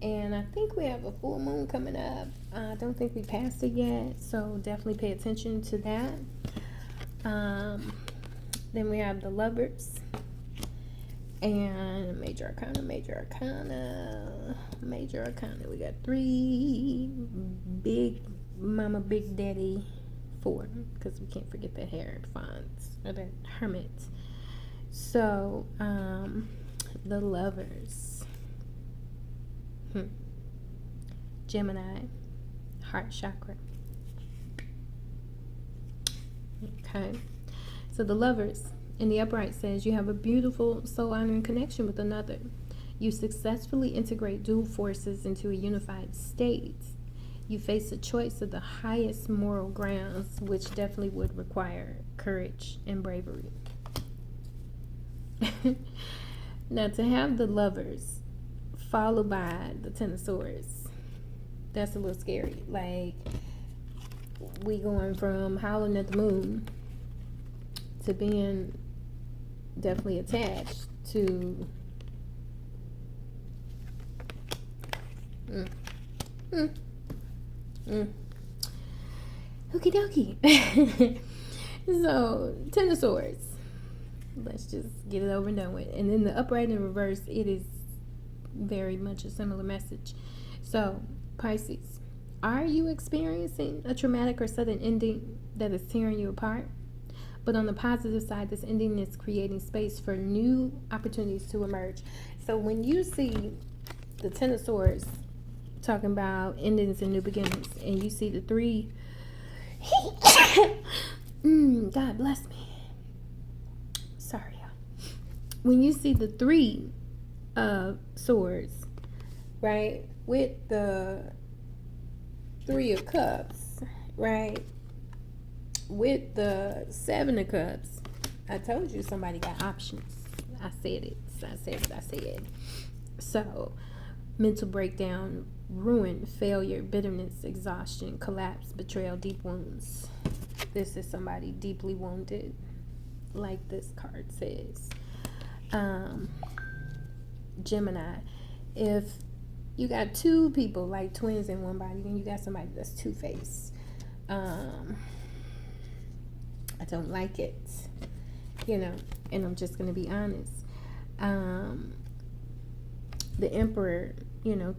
And I think we have a full moon coming up. I don't think we passed it yet, so definitely pay attention to that. Then we have the Lovers. And Major Arcana. We got 3, Big Mama, Big Daddy, 4, because we can't forget that Hierophant or that Hermit. So, the Lovers. Gemini, heart chakra. Okay. So the Lovers in the upright says you have a beautiful soul honoring connection with another. You successfully integrate dual forces into a unified state. You face a choice of the highest moral grounds, which definitely would require courage and bravery. Now, to have the Lovers followed by the Ten of Swords, that's a little scary. Like, we going from howling at the moon to being definitely attached to okie dokie. So, Ten of Swords. Let's just get it over and done with. And then the upright and reverse, it is very much a similar message. So, Pisces, are you experiencing a traumatic or sudden ending that is tearing you apart? But on the positive side, this ending is creating space for new opportunities to emerge. So when you see the Ten of Swords talking about endings and new beginnings, and you see the 3, God bless me. Sorry, y'all. When you see the 3 of Swords, right, with the 3 of Cups, right, with the 7 of Cups, I told you somebody got options. I said it. So, mental breakdown, ruin, failure, bitterness, exhaustion, collapse, betrayal, deep wounds. This is somebody deeply wounded, like this card says. Gemini, if you got 2 people like twins in one body, then you got somebody that's two-faced. I don't like it. You know, And I'm just going to be honest. Um, the Emperor,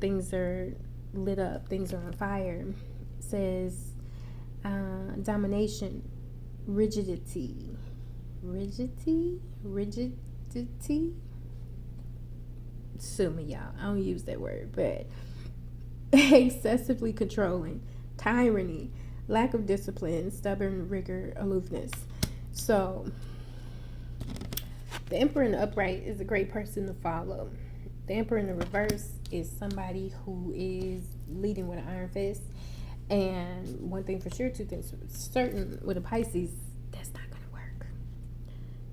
things are lit up, things are on fire, says domination, rigidity. Sue me, y'all. I don't use that word, but excessively controlling, tyranny, lack of discipline, stubborn rigor, aloofness. So, the Emperor in the upright is a great person to follow. The Emperor in the reverse is somebody who is leading with an iron fist. And one thing for sure, two things for certain, with a Pisces, that's not going to work.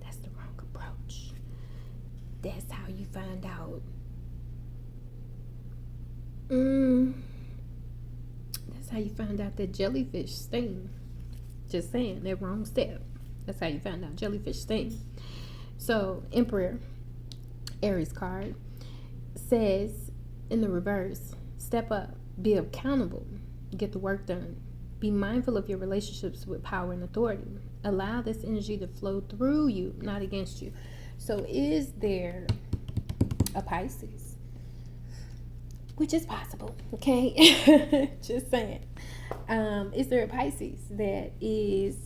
That's the wrong approach. That's how you find out. That's how you find out that jellyfish sting. Just saying, that wrong step. That's how you find out jellyfish sting. So, Emperor, Aries card, says in the reverse, step up, be accountable, get the work done. Be mindful of your relationships with power and authority. Allow this energy to flow through you, not against you. So, is there a Pisces? Which is possible, okay? Just saying. Is there a Pisces that is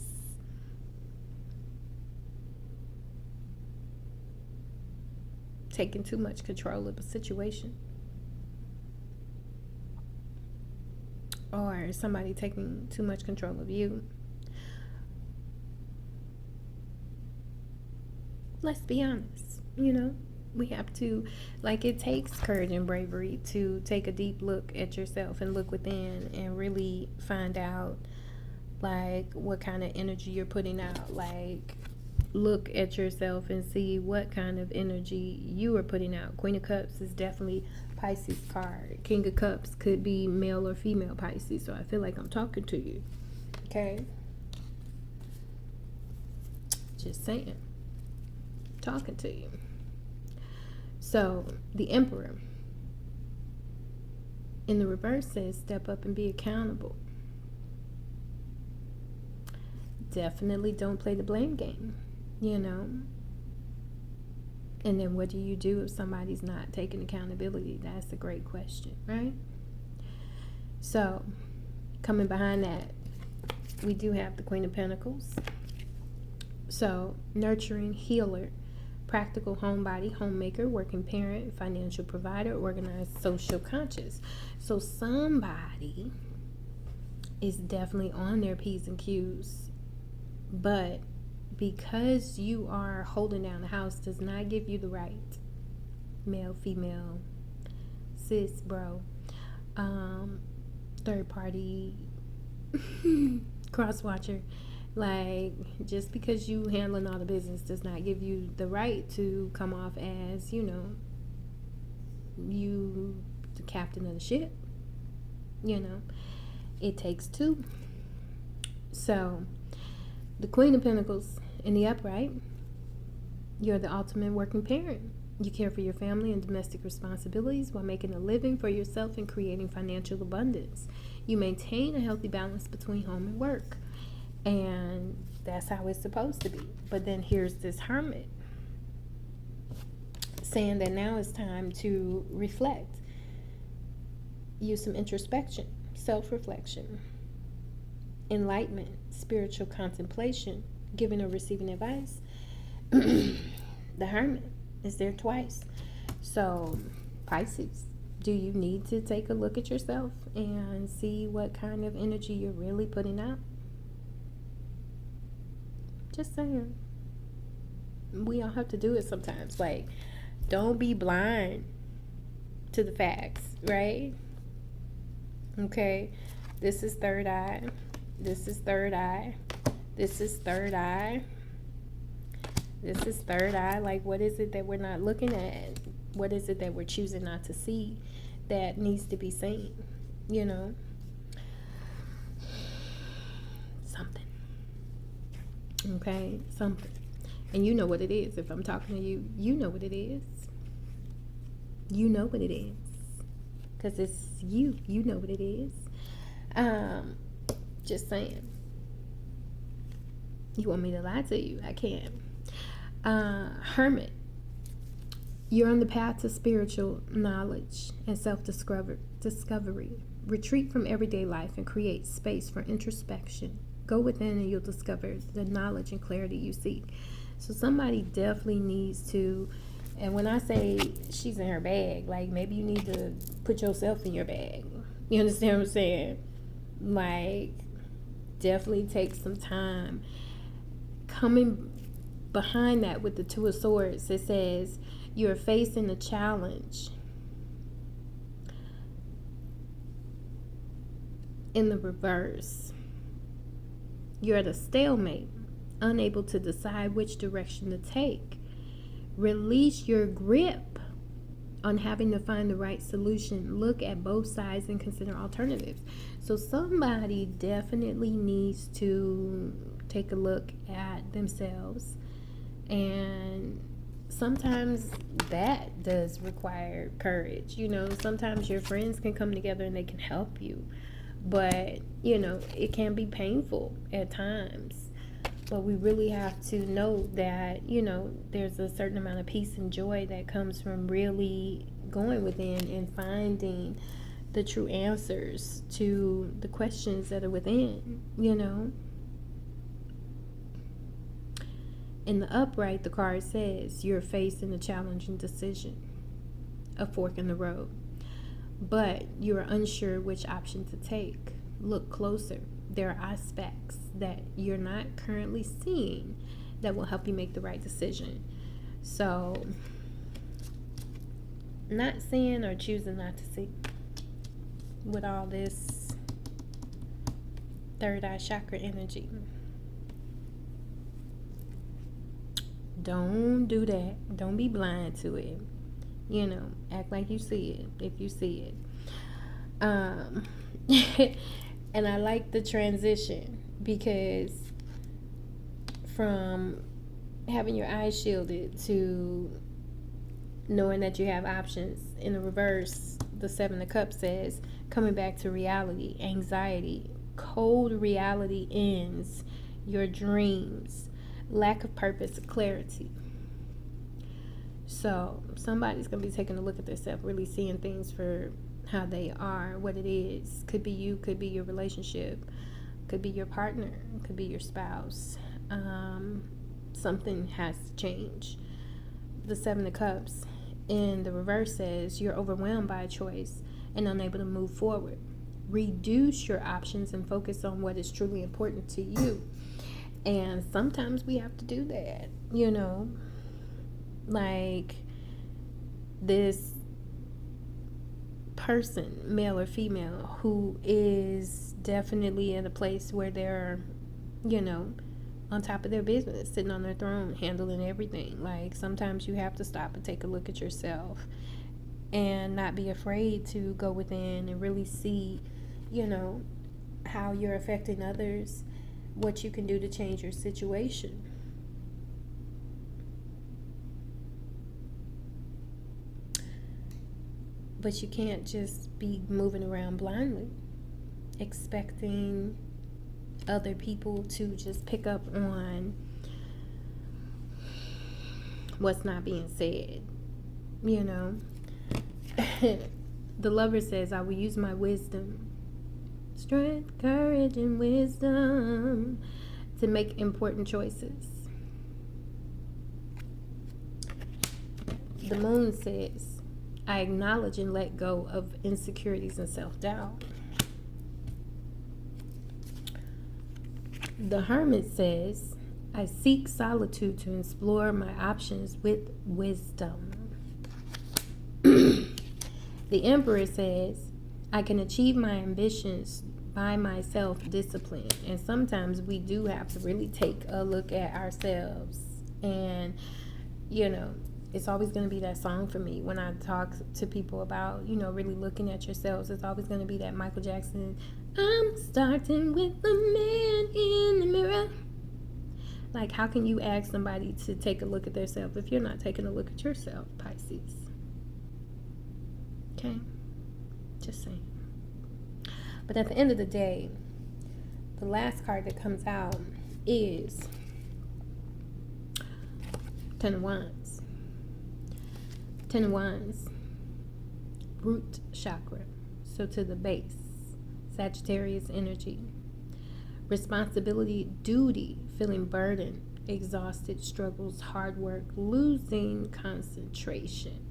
taking too much control of a situation? Or somebody taking too much control of you? Let's be honest, we have to, it takes courage and bravery to take a deep look at yourself and look within and really find out, what kind of energy you're putting out. Look at yourself and see what kind of energy you are putting out. Queen of Cups is definitely Pisces card. King of Cups could be male or female Pisces. So I feel like I'm talking to you. Okay? Just saying. Talking to you. So, the Emperor in the reverse says step up and be accountable. Definitely don't play the blame game, And then what do you do if somebody's not taking accountability? That's a great question, right? So, coming behind that, we do have the Queen of Pentacles. So, nurturing, healer, practical homebody, homemaker, working parent, financial provider, organized, social conscious. So somebody is definitely on their P's and Q's, but because you are holding down the house does not give you the right, male, female, cis, bro, third party, cross watcher. Just because you handling all the business does not give you the right to come off as, you the captain of the ship. It takes two. So, the Queen of Pentacles in the upright, you're the ultimate working parent. You care for your family and domestic responsibilities while making a living for yourself and creating financial abundance. You maintain a healthy balance between home and work. And that's how it's supposed to be. But then here's this Hermit saying that now it's time to reflect. Use some introspection, self-reflection, enlightenment, spiritual contemplation, giving or receiving advice. The Hermit is there twice. So, Pisces, do you need to take a look at yourself and see what kind of energy you're really putting out? Just saying. We all have to do it sometimes. Don't be blind to the facts, right? Okay. This is third eye. This is third eye. This is third eye. This is third eye. What is it that we're not looking at? What is it that we're choosing not to see that needs to be seen? Something. Okay, something. And you know what it is. If I'm talking to you, you know what it is. You know what it is. Because it's you. You know what it is. Just saying. You want me to lie to you? I can't. Hermit, you're on the path to spiritual knowledge and self-discovery. Retreat from everyday life and create space for introspection. Go within and you'll discover the knowledge and clarity you seek. So somebody definitely needs to, and when I say she's in her bag, like maybe you need to put yourself in your bag. You understand what I'm saying? Like, definitely take some time. Coming behind that with the Two of Swords, it says you're facing a challenge. In the reverse, you're at a stalemate, unable to decide which direction to take. Release your grip on having to find the right solution. Look at both sides and consider alternatives. So somebody definitely needs to take a look at themselves, and sometimes that does require courage. Sometimes your friends can come together and they can help you, but it can be painful at times. But we really have to know that there's a certain amount of peace and joy that comes from really going within and finding the true answers to the questions that are within. In the upright, the card says you're facing a challenging decision, a fork in the road, but you're unsure which option to take. Look closer. There are aspects that you're not currently seeing that will help you make the right decision. So, not seeing or choosing not to see with all this third eye chakra energy. Don't do that. Don't be blind to it. Act like you see it if you see it. And I like the transition, because from having your eyes shielded to knowing that you have options, in the reverse, the Seven of Cups says coming back to reality, anxiety, cold reality ends, your dreams, lack of purpose, clarity. So somebody's going to be taking a look at themselves, really seeing things for how they are, what it is. Could be you, could be your relationship, could be your partner, could be your spouse. Something has to change. The Seven of Cups in the reverse says you're overwhelmed by a choice and unable to move forward. Reduce your options and focus on what is truly important to you. And sometimes we have to do that, like this person, male or female, who is definitely in a place where they're, on top of their business, sitting on their throne, handling everything. Like, sometimes you have to stop and take a look at yourself and not be afraid to go within and really see, how you're affecting others, what you can do to change your situation. But you can't just be moving around blindly, expecting other people to just pick up on what's not being said. The Lover says, I will use my wisdom, strength, courage, and wisdom to make important choices. The Moon says, I acknowledge and let go of insecurities and self-doubt. The Hermit says, I seek solitude to explore my options with wisdom. The Emperor says, I can achieve my ambitions by my self-discipline. And sometimes we do have to really take a look at ourselves. And, it's always going to be that song for me when I talk to people about, really looking at yourselves. It's always going to be that Michael Jackson, I'm starting with the man in the mirror. Like, how can you ask somebody to take a look at themselves if you're not taking a look at yourself, Pisces? Okay? Just saying. But at the end of the day, the last card that comes out is Ten of Wands. Ten of Wands. Root chakra. So to the base. Sagittarius energy. Responsibility, duty, feeling burdened, exhausted, struggles, hard work, losing concentration.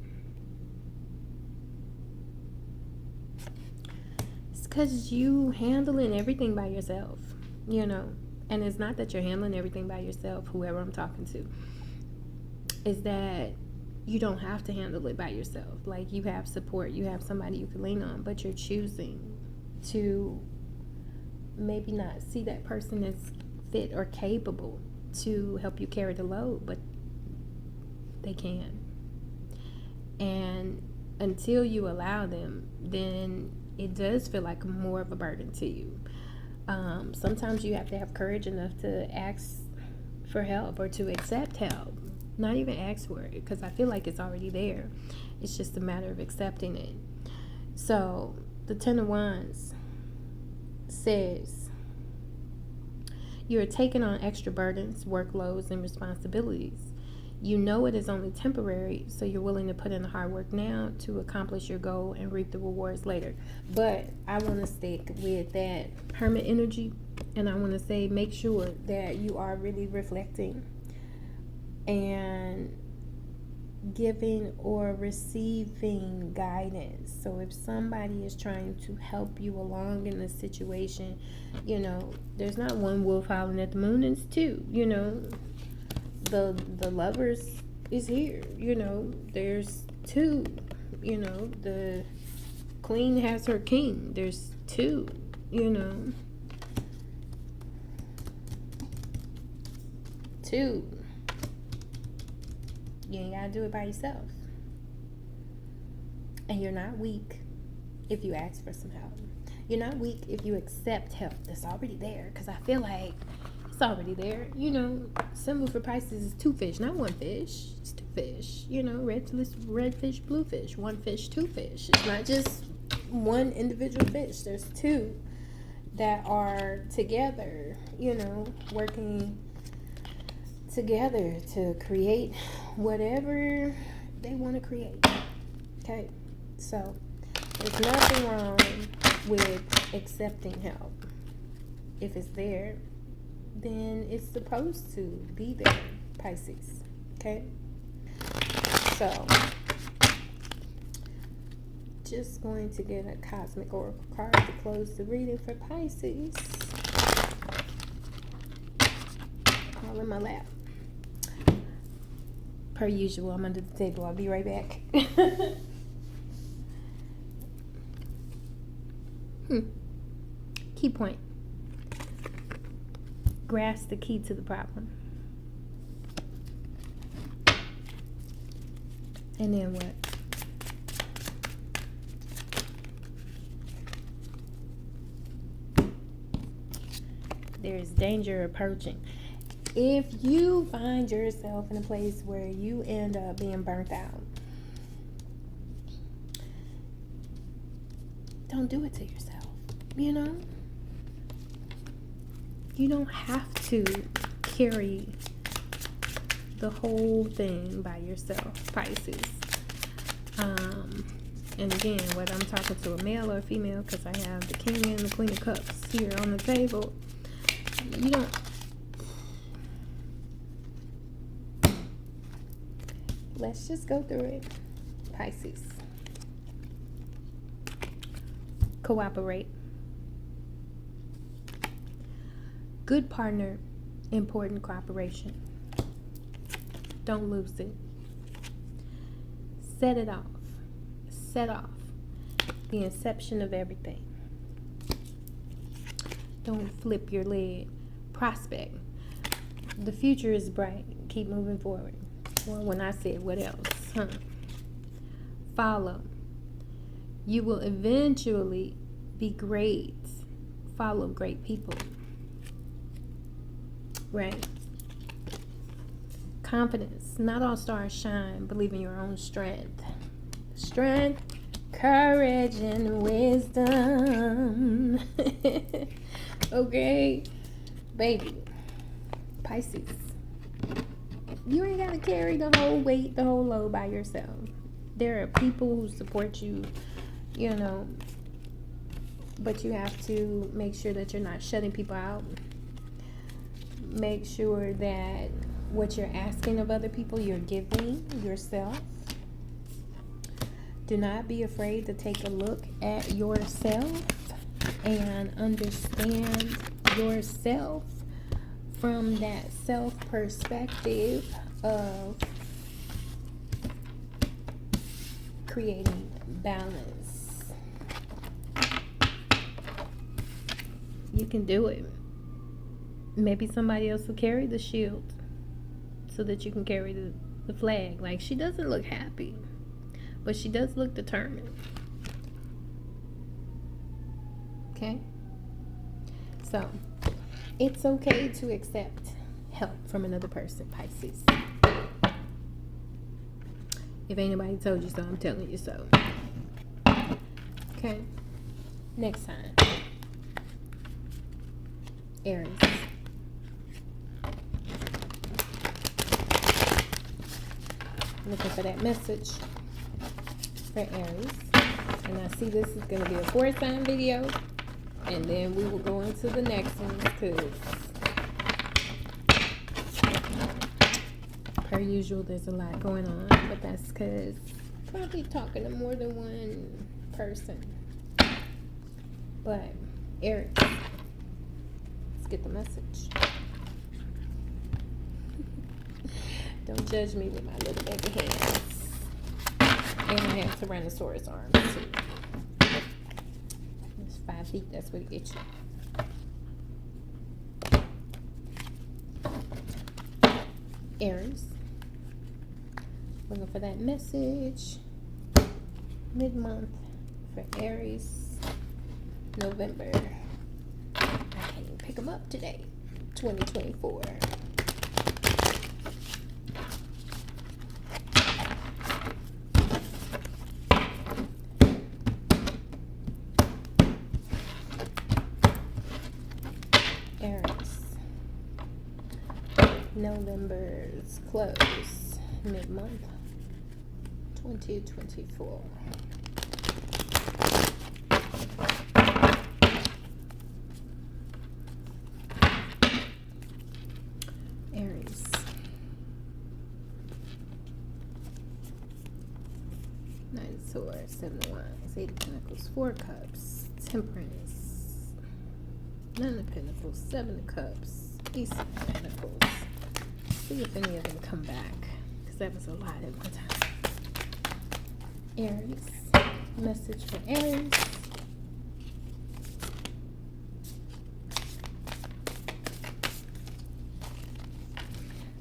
It's because you handling everything by yourself, you know. And it's not that you're handling everything by yourself, whoever I'm talking to. Is that you don't have to handle it by yourself. Like, you have support, you have somebody you can lean on, but you're choosing to maybe not see that person as fit or capable to help you carry the load, but they can. And until you allow them, then it does feel like more of a burden to you. Sometimes you have to have courage enough to ask for help or to accept help. Not even ask for it, because I feel like it's already there. It's just a matter of accepting it. So the Ten of Wands says you are taking on extra burdens, workloads, and responsibilities. You know it is only temporary, so you're willing to put in the hard work now to accomplish your goal and reap the rewards later. But I want to stick with that Hermit energy, and I want to say make sure that you are really reflecting and giving or receiving guidance. So if somebody is trying to help you along in a situation, you know, there's not one wolf howling at the moon, it's two, you know. The lovers is here, you know, there's two, you know, the queen has her king, there's two, you know, two. You ain't gotta do it by yourself. And you're not weak if you ask for some help. You're not weak if you accept help that's already there, because I feel like it's already there. You know, symbol for Pisces is two fish, not one fish. It's two fish. You know, red fish, blue fish. One fish, two fish. It's not just one individual fish. There's two that are together, you know, working together to create whatever they want to create. Okay, so there's nothing wrong with accepting help. If it's there, then it's supposed to be there, Pisces. Okay, so just going to get a cosmic oracle card to close the reading for Pisces. All in my lap. Per usual, I'm under the table. I'll be right back. Key point. Grasp the key to the problem. And then what? There's danger approaching. If you find yourself in a place where you end up being burnt out, don't do it to yourself. You know? You don't have to carry the whole thing by yourself, Pisces. And again, whether I'm talking to a male or a female, because I have the King and the Queen of Cups here on the table, you don't. Let's just go through it. Pisces. Cooperate. Good partner, important cooperation. Don't lose it. Set it off. Set off the inception of everything. Don't flip your lid. Prospect. The future is bright. Keep moving forward. Well, when I said what else? Follow. You will eventually be great. Follow great people. Right? Confidence. Not all stars shine. Believe in your own strength. Strength, courage, and wisdom. Okay? Baby. Pisces. You ain't got to carry the whole weight, the whole load by yourself. There are people who support you, you know, but you have to make sure that you're not shutting people out. Make sure that what you're asking of other people, you're giving yourself. Do not be afraid to take a look at yourself and understand yourself from that self perspective of creating balance. You can do it. Maybe somebody else will carry the shield so that you can carry the flag. Like, she doesn't look happy, but she does look determined. Okay? So, it's okay to accept help from another person, Pisces. If anybody told you so, I'm telling you so. Okay? Next time. Aries. Looking for that message for Aries. And I see this is going to be a 4-sign video. And then we will go into the next one because, per usual, there's a lot going on. But that's because probably talking to more than one person. But Aries, let's get the message. Don't judge me with my little baby hands. And I have Tyrannosaurus arms too. It's 5 feet, that's what it gets you. Aries. Looking for that message. Mid-month for Aries. November. I can't even pick them up today. 2024. Aries. November's close. Mid-month. 2024. Aries. Knight of Swords, 7 of Wands, 8 of Pentacles, 4 Cups, Temperance, 9 of Pentacles, 7 of Cups, Ace of Pentacles. See if any of them come back, because that was a lot at one time. Aries. Message for Aries.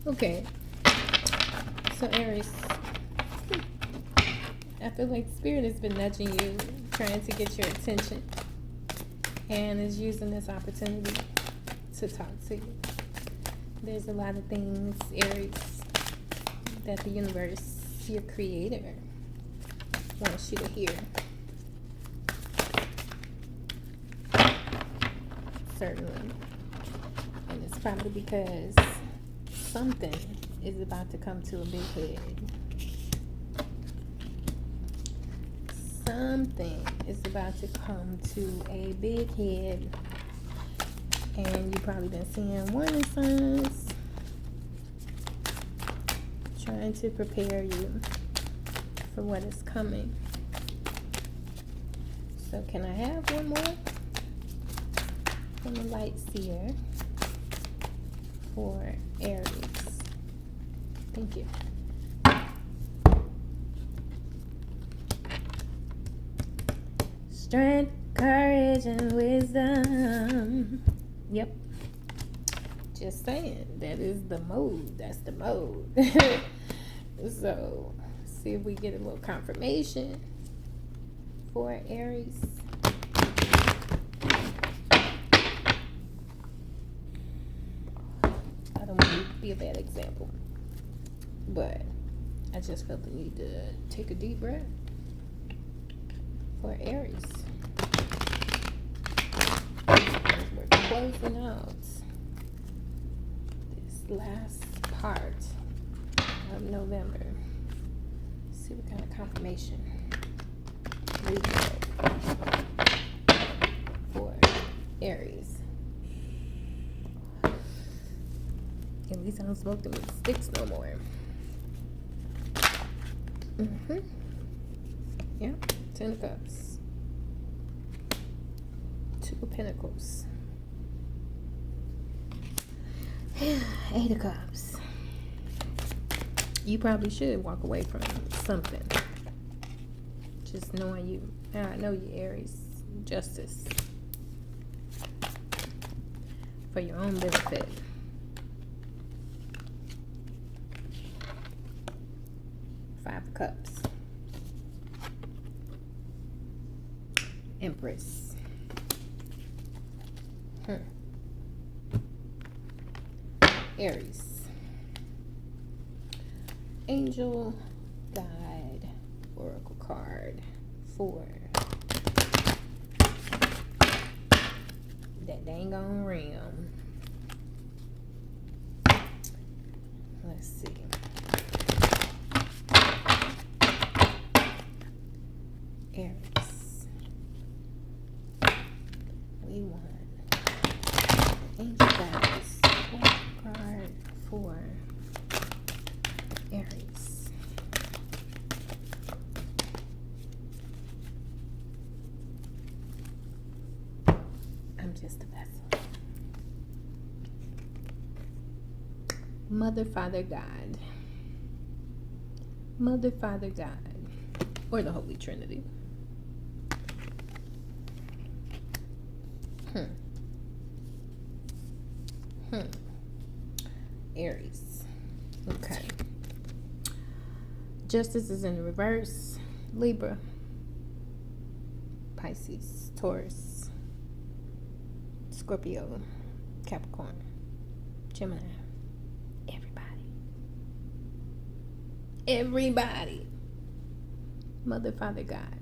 Okay. So Aries, I feel like Spirit has been nudging you, trying to get your attention, and is using this opportunity to talk to you. There's a lot of things, Aries, that the universe, your creator, wants you to hear. Certainly. And it's probably because something is about to come to a big head. Something is about to come to a big head. And you've probably been seeing warning signs trying to prepare you for what is coming. So can I have one more from the light seer for Aries? Thank you. Strength, courage, and wisdom. Yep. Just saying, that is the mode. That's the mode. So, see if we get a little confirmation for Aries. I don't want to be a bad example, but I just felt the need to take a deep breath for Aries. We're closing out this last part of November. Let's see what kind of confirmation we get for Aries. At least I don't smoke them with sticks no more. Yeah, 10 of Cups. 2 of Pentacles. 8 of Cups. You probably should walk away from something. Just knowing you. I know you, Aries. Justice. For your own benefit. Five of Cups. Empress. Aries. Angel, Guide, Oracle card. 4. That dang on rim. Let's see. Aries. We want Angel Guides. Card 4. Aries. I'm just a vessel. Mother, Father, God. Mother, Father, God. Or the Holy Trinity. Aries. Okay. Justice is in the reverse. Libra. Pisces. Taurus. Scorpio. Capricorn. Gemini. Everybody. Mother, Father, God.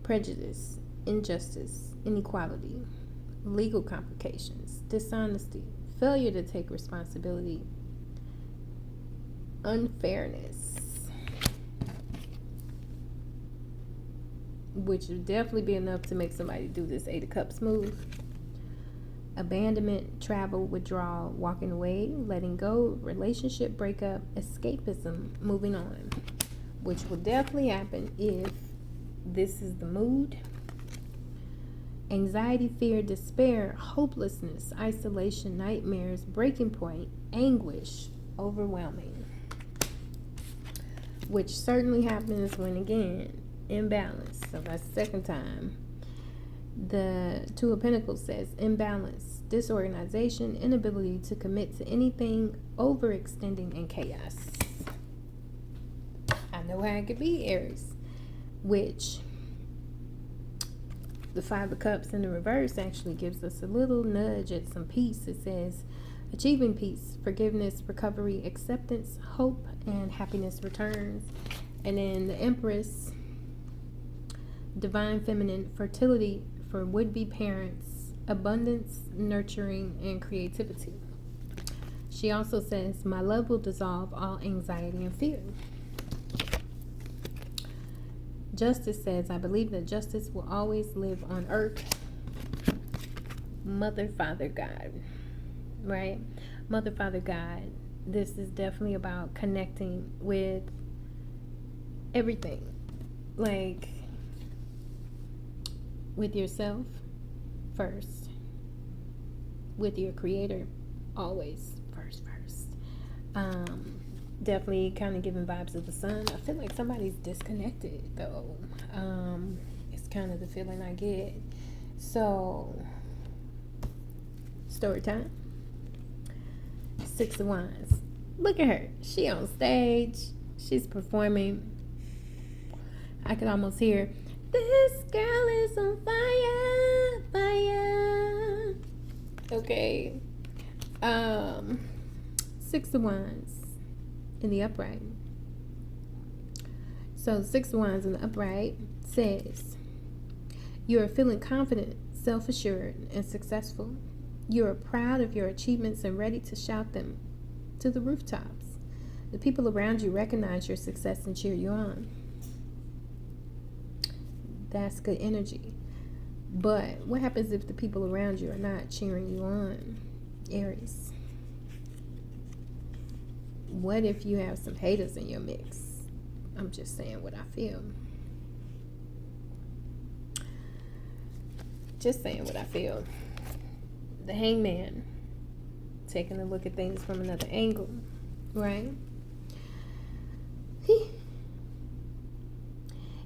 Prejudice, injustice, inequality, legal complications, dishonesty, failure to take responsibility, unfairness, which would definitely be enough to make somebody do this 8 of Cups move. Abandonment, travel, withdrawal, walking away, letting go, relationship breakup, escapism, moving on, which will definitely happen if this is the mood. Anxiety, fear, despair, hopelessness, isolation, nightmares, breaking point, anguish, overwhelming, which certainly happens when, again, imbalance. So that's the second time. The 2 of Pentacles says imbalance, disorganization, inability to commit to anything, overextending, and chaos. I know how it could be, Aries, which the 5 of Cups in the reverse actually gives us a little nudge at some peace. It says achieving peace, forgiveness, recovery, acceptance, hope, and happiness returns. And then the Empress, divine feminine, fertility for would-be parents, abundance, nurturing, and creativity. She also says, my love will dissolve all anxiety and fear. Justice says, I believe that justice will always live on earth. Mother, Father, God. Right? Mother, Father, God. This is definitely about connecting with everything. Like, with yourself first, with your creator always first. Definitely kind of giving vibes of the sun. I feel like somebody's disconnected though. It's kind of the feeling I get. So, story time. 6 of Wands. Look at her. She on stage. She's performing. I could almost hear, this girl is on fire, fire. Okay. 6 of Wands in the upright. So 6 of Wands in the upright says, you are feeling confident, self-assured, and successful. You are proud of your achievements and ready to shout them to the rooftops. The people around you recognize your success and cheer you on. That's good energy. But what happens if the people around you are not cheering you on, Aries? What if you have some haters in your mix? I'm just saying what I feel. Just saying what I feel. The Hangman, taking a look at things from another angle, right?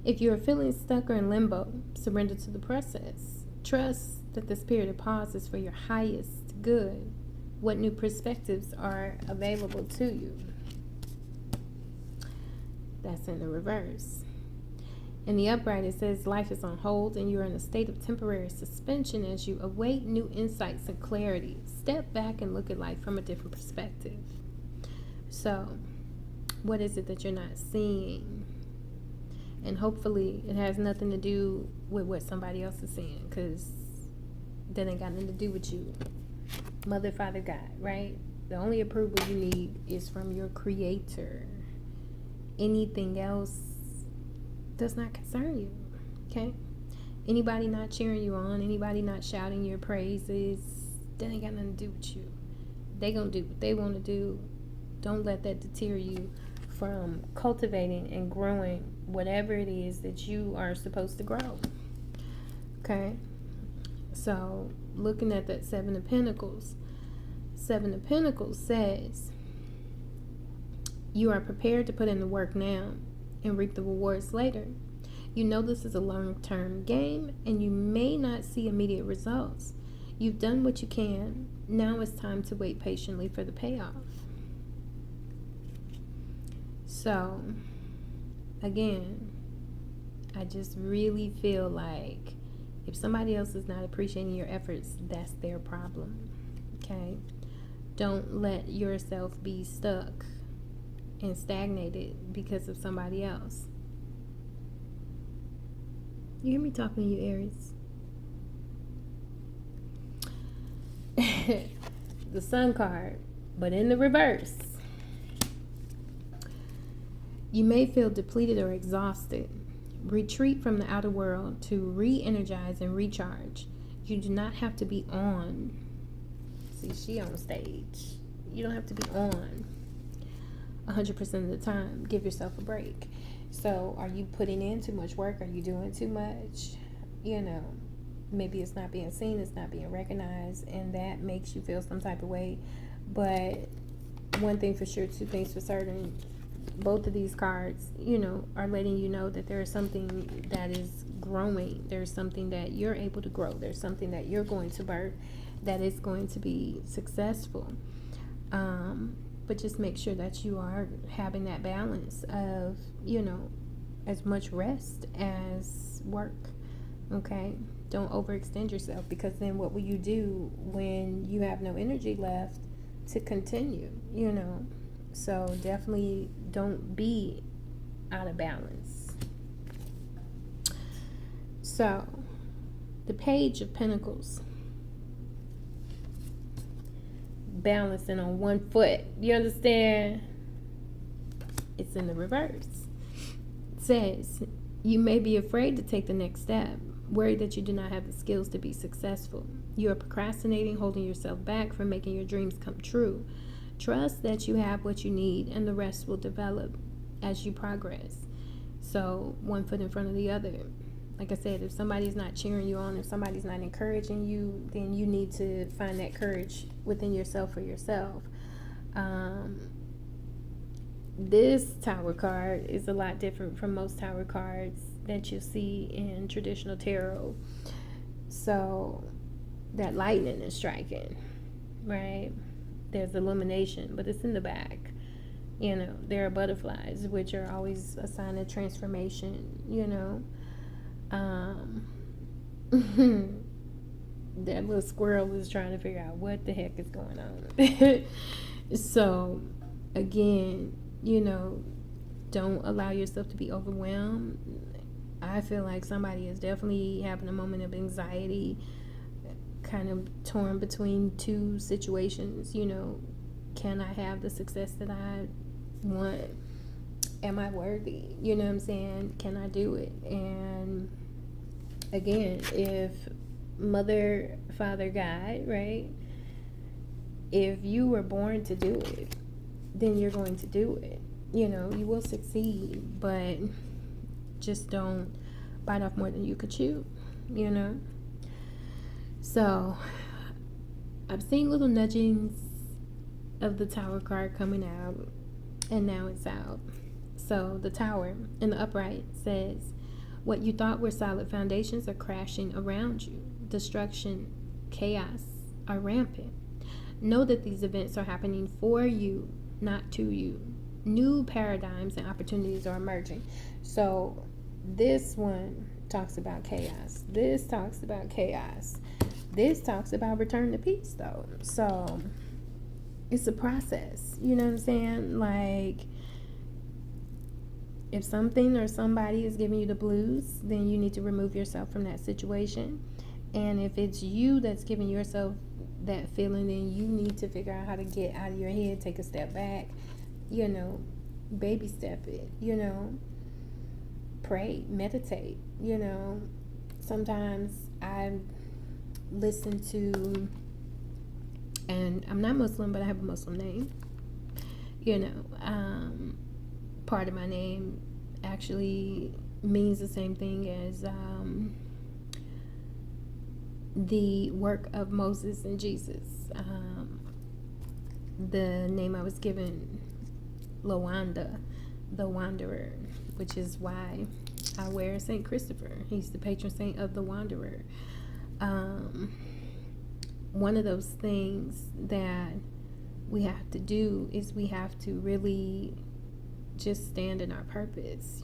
If you are feeling stuck or in limbo, surrender to the process. Trust that the spirit of pause is for your highest good. What new perspectives are available to you? That's in the reverse. In the upright, it says life is on hold and you're in a state of temporary suspension as you await new insights and clarity. Step back and look at life from a different perspective. So, what is it that you're not seeing? And hopefully it has nothing to do with what somebody else is saying, because that ain't got nothing to do with you. Mother, Father, God, right? The only approval you need is from your Creator. Anything else does not concern you, okay? Anybody not cheering you on, anybody not shouting your praises, that ain't got nothing to do with you. They gonna do what they want to do. Don't let that deter you from cultivating and growing whatever it is that you are supposed to grow. Okay? So, looking at that Seven of Pentacles. Seven of Pentacles says, you are prepared to put in the work now and reap the rewards later. You know this is a long-term game and you may not see immediate results. You've done what you can. Now it's time to wait patiently for the payoff. So, again, I just really feel like if somebody else is not appreciating your efforts, that's their problem, okay? Don't let yourself be stuck and stagnated because of somebody else. You hear me talking to you, Aries? The Sun card, but in the reverse. You may feel depleted or exhausted. Retreat from the outer world to re-energize and recharge. You do not have to be on. See, she on stage. You don't have to be on 100% of the time. Give yourself a break. So, are you putting in too much work? Are you doing too much? You know, maybe it's not being seen, it's not being recognized, and that makes you feel some type of way. But one thing for sure, two things for certain, both of these cards, you know, are letting you know that there is something that is growing. There's something that you're able to grow. There's something that you're going to birth that is going to be successful. But just make sure that you are having that balance of, you know, as much rest as work. Okay? Don't overextend yourself, because then what will you do when you have no energy left to continue, you know? So definitely don't be out of balance. So, the Page of Pentacles. Balancing on one foot. You understand? It's in the reverse. It says, you may be afraid to take the next step, worried that you do not have the skills to be successful. You are procrastinating, holding yourself back from making your dreams come true. Trust that you have what you need and the rest will develop as you progress. So, one foot in front of the other. Like I said, if somebody's not cheering you on, if somebody's not encouraging you, then you need to find that courage within yourself for yourself. This Tower card is a lot different from most Tower cards that you see in traditional tarot. So, that lightning is striking, right? There's illumination, but it's in the back. You know, there are butterflies, which are always a sign of transformation, you know. That little squirrel was trying to figure out what the heck is going on. So, again, you know, don't allow yourself to be overwhelmed. I feel like somebody is definitely having a moment of anxiety kind of torn between two situations. Can I have the success that I want? Am I worthy? You know what I'm saying? Can I do it? And again, if mother, father, God, right? If you were born to do it, then you're going to do it. You will succeed, but just don't bite off more than you could chew, So, I've seen little nudgings of the Tower card coming out, and now it's out. So, the Tower in the upright says, what you thought were solid foundations are crashing around you. Destruction, chaos are rampant. Know that these events are happening for you, not to you. New paradigms and opportunities are emerging. So this one talks about chaos. This talks about chaos. This talks about return to peace, though. So it's a process. You know what I'm saying? Like, if something or somebody is giving you the blues, then you need to remove yourself from that situation. And if it's you that's giving yourself that feeling, then you need to figure out how to get out of your head, take a step back, baby step it, pray, meditate. Sometimes I listen to, and I'm not Muslim, but I have a Muslim name. Part of my name actually means the same thing as the work of Moses and Jesus. The name I was given, Lawanda, the Wanderer, which is why I wear St. Christopher. He's the patron saint of the Wanderer. One of those things that we have to do is we have to really just stand in our purpose,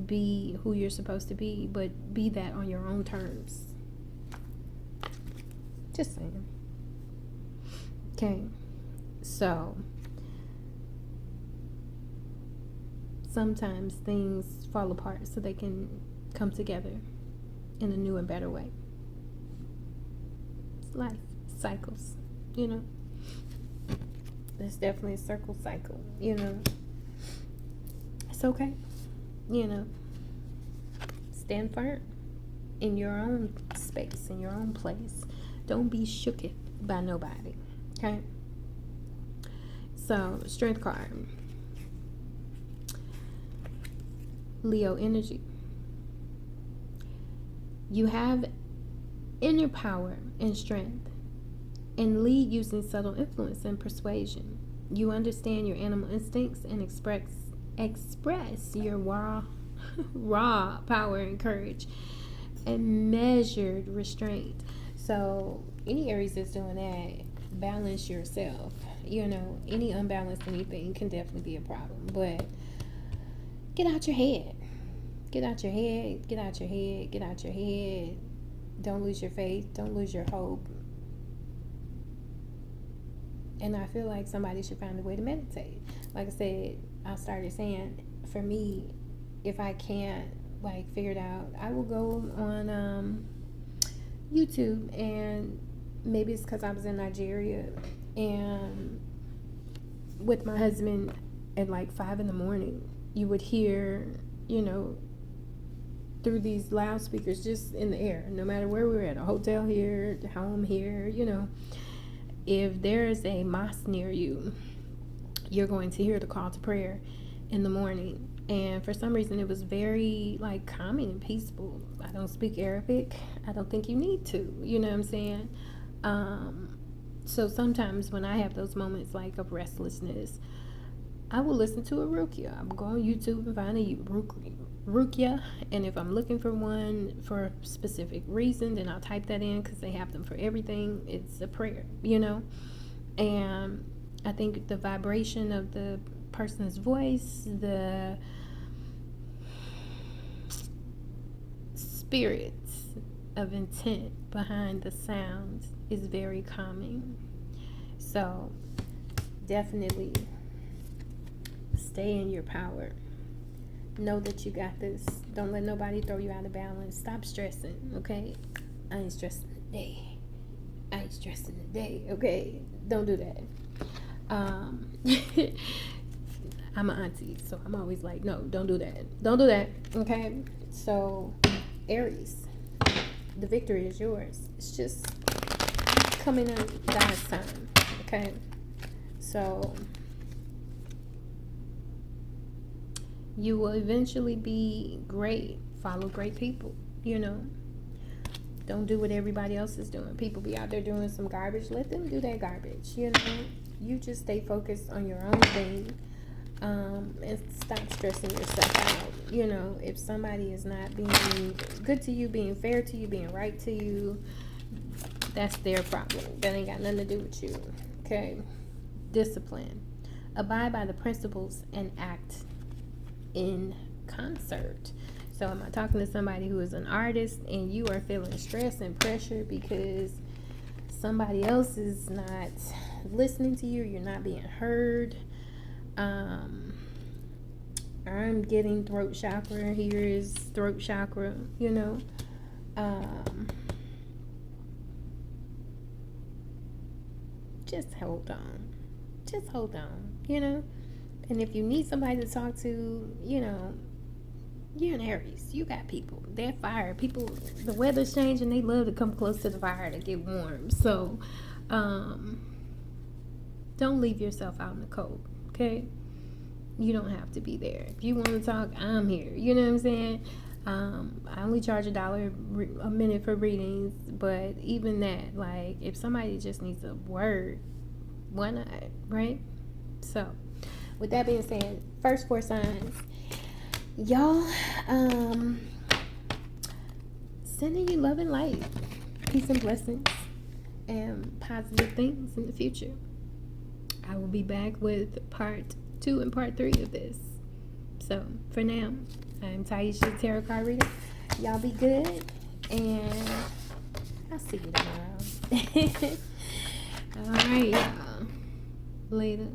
be who you're supposed to be, but be that on your own terms. Just saying. Okay, so sometimes things fall apart so they can come together in a new and better way. It's life, cycles, There's definitely a circle cycle, It's okay, Stand firm in your own space, in your own place. Don't be shooketh by nobody, okay? So, strength card. Leo energy. You have inner power and strength and lead using subtle influence and persuasion. You understand your animal instincts and express your raw power and courage and measured restraint. So any Aries that's doing that, balance yourself. Any unbalanced anything can definitely be a problem. But get out your head. Get out your head. Get out your head. Get out your head. Don't lose your faith. Don't lose your hope. And I feel like somebody should find a way to meditate. Like I said, I started saying, for me, if I can't figure it out, I will go on YouTube, and maybe it's because I was in Nigeria and with my husband at 5 a.m, you would hear, through these loudspeakers just in the air, no matter where we were at, a hotel here, home here, if there's a mosque near you, you're going to hear the call to prayer in the morning. And for some reason, it was very calming and peaceful. I don't speak Arabic. I don't think you need to. You know what I'm saying? So sometimes when I have those moments of restlessness, I will listen to a ruqya. I'm going on YouTube and find a ruqya. And if I'm looking for one for a specific reason, then I'll type that in because they have them for everything. It's a prayer, And I think the vibration of the person's voice, the spirits of intent behind the sounds is very calming. So definitely stay in your power. Know that you got this. Don't let nobody throw you out of balance. Stop stressing, okay? I ain't stressing today. I ain't stressing today, okay? Don't do that. Um, I'm an auntie, so I'm always like, no, don't do that. Don't do that, okay? So, Aries, the victory is yours. It's just coming in God's time, okay? So, you will eventually be great. Follow great people, you know. Don't do what everybody else is doing. People be out there doing some garbage. Let them do that garbage, you know. You just stay focused on your own thing, and stop stressing yourself out. You know, if somebody is not being good to you, being fair to you, being right to you, that's their problem. That ain't got nothing to do with you, okay? Discipline. Abide by the principles and act in concert. So am I talking to somebody who is an artist and you are feeling stress and pressure because somebody else is not listening to you, you're not being heard? I'm getting throat chakra. Here is throat chakra, you know. Just hold on. Just hold on, you know. And if you need somebody to talk to, you know, you're an Aries. You got people. They're fire. People, the weather's changing. They love to come close to the fire to get warm. So, don't leave yourself out in the cold, okay? You don't have to be there. If you want to talk, I'm here. You know what I'm saying? I only charge $1 a minute for readings, but even that, like, if somebody just needs a word, why not, right? So, with that being said, first 4 signs, y'all, sending you love and light, peace and blessings, and positive things in the future. I will be back with part 2 and part 3 of this. So, for now, I'm Taisha, Tarot Card Reader. Y'all be good, and I'll see you tomorrow. All right, y'all. Later.